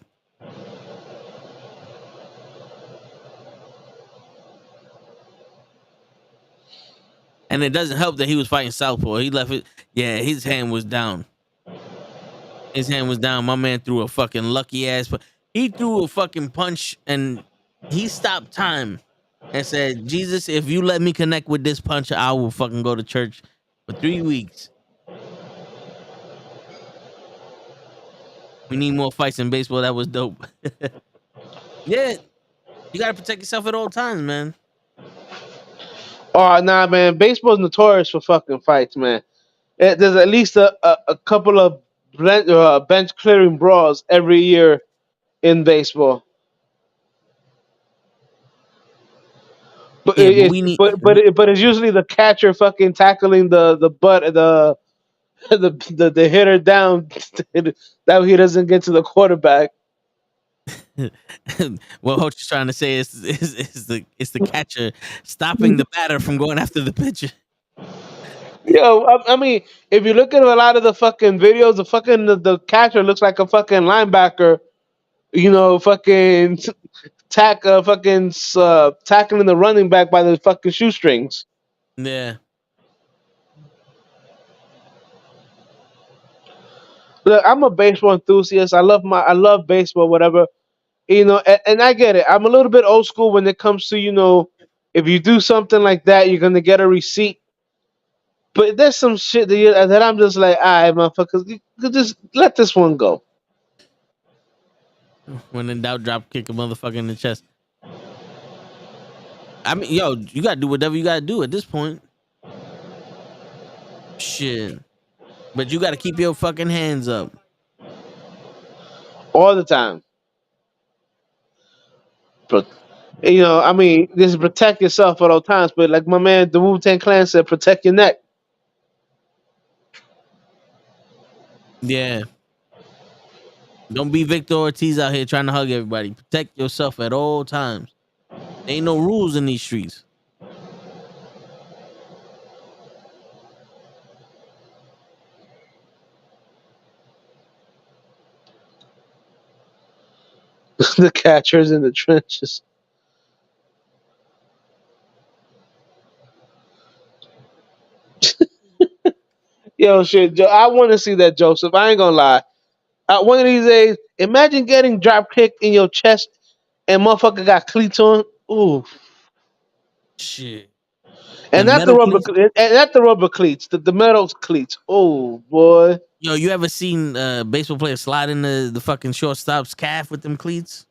And it doesn't help that he was fighting southpaw. He left it. Yeah, his hand was down. His hand was down. My man threw a fucking lucky ass. He threw a fucking punch and he stopped time and said, "Jesus, if you let me connect with this punch, I will fucking go to church for 3 weeks." We need more fights in baseball. That was dope. Yeah, you gotta protect yourself at all times, man. Oh nah, man, baseball's notorious for fucking fights, man. There's at least a couple of bench clearing brawls every year in baseball. But Yeah, but we need. but it's usually the catcher fucking tackling the butt of the hitter down that he doesn't get to the quarterback. What Hoach is trying to say is the catcher stopping the batter from going after the pitcher. I mean, if you look at a lot of the fucking videos, the catcher looks like a fucking linebacker. Fucking tackling the running back by the fucking shoestrings. Yeah. Look, I'm a baseball enthusiast. I love baseball, whatever. And I get it. I'm a little bit old school when it comes to, if you do something like that, you're gonna get a receipt. But there's some shit that I'm just like, all right, motherfuckers, you just let this one go. When in doubt, drop kick a motherfucker in the chest. I mean, yo, you gotta do whatever you gotta do at this point. Shit. But you gotta keep your fucking hands up. All the time. But, I mean, just protect yourself at all times. But like my man, the Wu-Tang Clan said, protect your neck. Yeah. Don't be Victor Ortiz out here trying to hug everybody. Protect yourself at all times. Ain't no rules in these streets. The catchers in the trenches. Yo, shit, I want to see that, Joseph. I ain't gonna lie. One of these days, imagine getting drop kicked in your chest and motherfucker got cleats on. Ooh, Shit. The and not the metal rubber, cleats. and not the rubber cleats, the metal cleats. Oh boy, Yo, you ever seen baseball players slide in the fucking shortstop's calf with them cleats?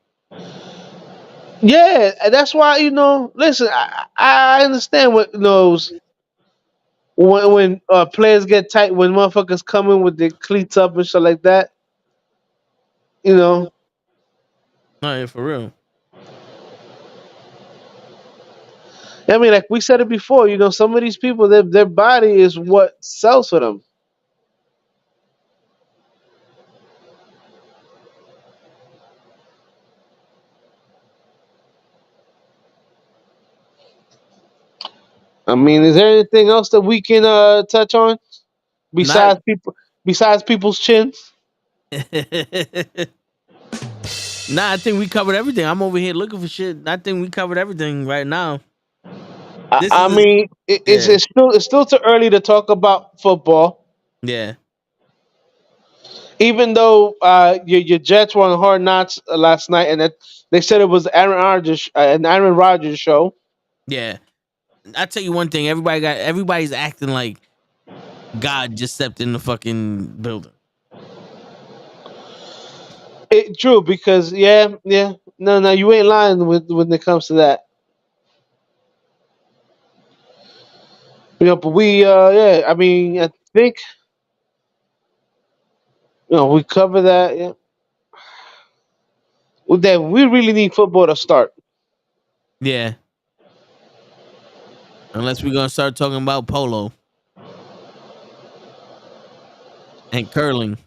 yeah, and that's why Listen, I understand what knows when players get tight when motherfuckers come in with their cleats up and shit like that. You know, No, yeah, for real. I mean, like we said it before. Some of these people, their body is what sells for them. I mean, is there anything else that we can touch on Not. besides people's chins? Nah, I think we covered everything. I'm over here looking for shit. I think we covered everything right now. I, This I is mean, it's yeah, it's still too early to talk about football. yeah, Even though your Jets were on Hard Knocks last night, and they said it was an Aaron Rodgers show. yeah. I tell you one thing. Everybody's acting like God just stepped in the fucking building. True, because yeah, no, you ain't lying when it comes to that. But yeah, I mean, I think we cover that. Yeah, well, that we really need football to start. Yeah, unless we're gonna start talking about polo and curling.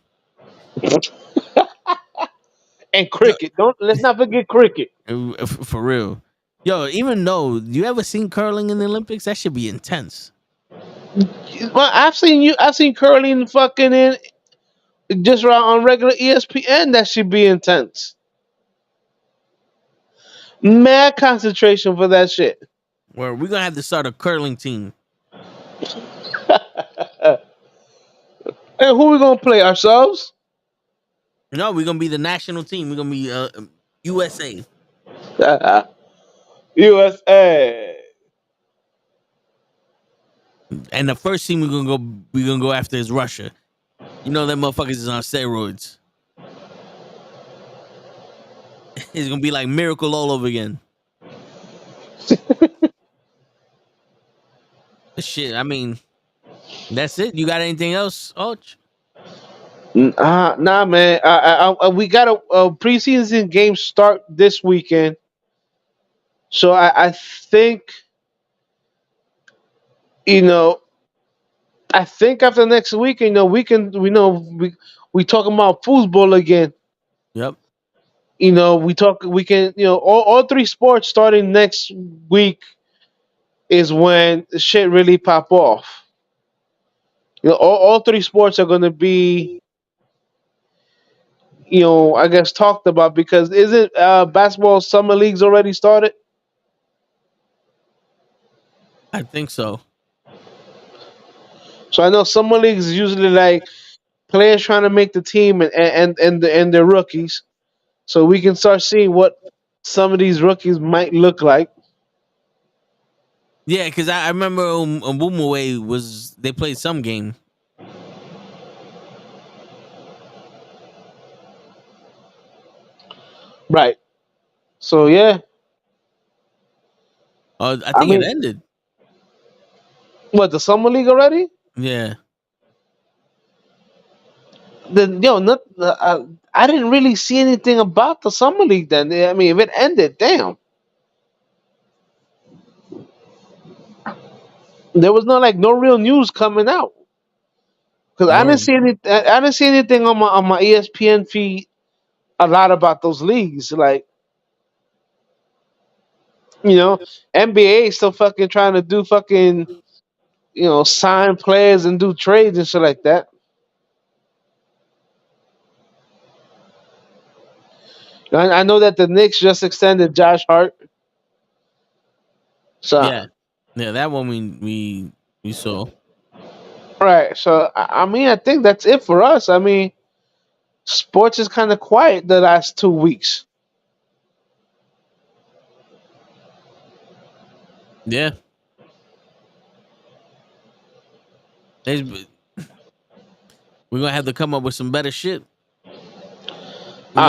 And Yo, cricket. Let's not forget cricket. for real. Yo, even though you ever seen curling in the Olympics, that should be intense. Well, I've seen curling fucking in just on regular ESPN. That should be intense. Mad concentration for that shit. Where we're gonna have to start a curling team. And who we gonna play ourselves? No, we're gonna be the national team. We're gonna be USA. USA. And the first team we're gonna go after is Russia. You know that motherfuckers is on steroids. It's gonna be like Miracle all over again. Shit, I mean, that's it. You got anything else, Och? Nah, man. We got a preseason game start this weekend, so I think you know I think after next week, we talking about football again. Yep. We can all three sports starting next week is when the shit really pop off. All three sports are gonna be I guess talked about because isn't basketball summer leagues already started? I think so. So I know summer leagues is usually like players trying to make the team and their rookies, so we can start seeing what some of these rookies might look like. Yeah, because I remember Mbumwe was they played some game. Right. So yeah, I I think it mean, ended. what the summer league already? Yeah. Then not, I didn't really see anything about the summer league. Then I mean, if it ended, damn, there was no real news coming out. Because I didn't Word. see any. I didn't see anything on my ESPN feed a lot about those leagues. Like, you know, NBA still fucking trying to do fucking, sign players and do trades and shit like that. I know that the Knicks just extended Josh Hart. So Yeah, yeah, that one we saw. right. So I mean, I think that's it for us. I mean, sports is kind of quiet the last 2 weeks. Yeah, There's- we're gonna have to come up with some better shit. We're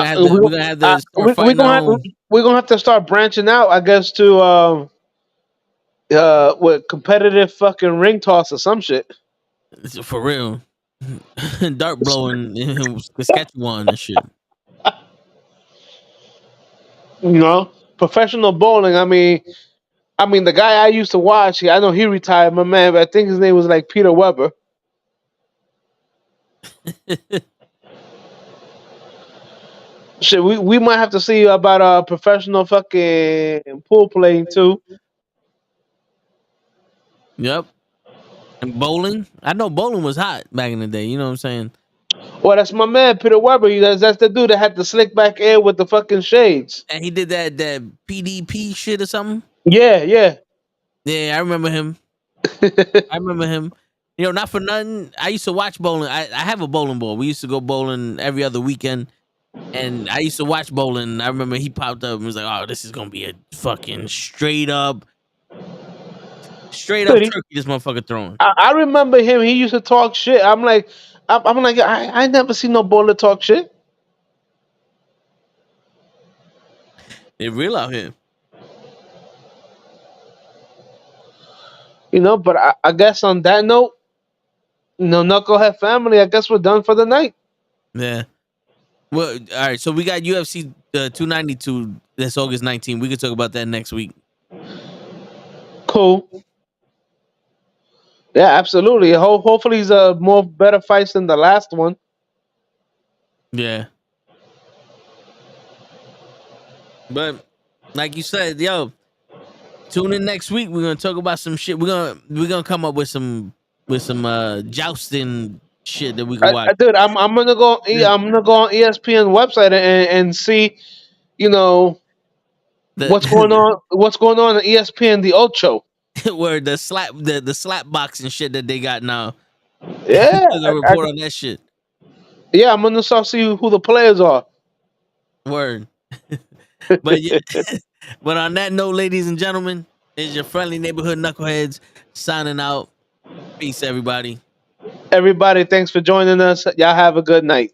gonna have to start We fighting gonna our have own. we're gonna have to start branching out, I guess, to with competitive fucking ring toss or some shit. For real. Dart blowing in Saskatchewan and shit. Professional bowling. I mean, the guy I used to watch, I know he retired, my man, but I think his name was like Peter Weber. Shit, we might have to see about professional fucking pool playing too. Yep. And bowling. I know bowling was hot back in the day. You know what I'm saying? Well, that's my man, Peter Weber. That's the dude that had the slick back hair with the fucking shades. And he did that PDP shit or something. Yeah, yeah. Yeah, I remember him. I remember him. Not for nothing. I used to watch bowling. I have a bowling ball. We used to go bowling every other weekend. And I used to watch bowling. I remember he popped up and was like, "Oh, this is gonna be a fucking straight up Dude, turkey." This motherfucker throwing. I remember him. He used to talk shit. I'm like, I never seen no bowler talk shit. They real out here. But I guess on that note, Knucklehead family, I guess we're done for the night. Yeah. Well, all right. So we got UFC 292. That's August 19th. We can talk about that next week. Cool. Yeah, absolutely. Hopefully, it's more better fights than the last one. Yeah. But like you said, yo, tune in next week. We're gonna talk about some shit. We're gonna come up with some jousting shit that we can watch. Dude, I'm gonna go. I'm gonna go on ESPN website and see, you know, what's going The on. What's going on ESPN the Ocho? where the slap boxing shit that they got now. Yeah, We're gonna report on that shit. yeah. I'm gonna start see who the players are. Word. But yeah, but on that note, ladies and gentlemen, it's your friendly neighborhood knuckleheads signing out. Peace, everybody. Everybody, thanks for joining us. Y'all have a good night.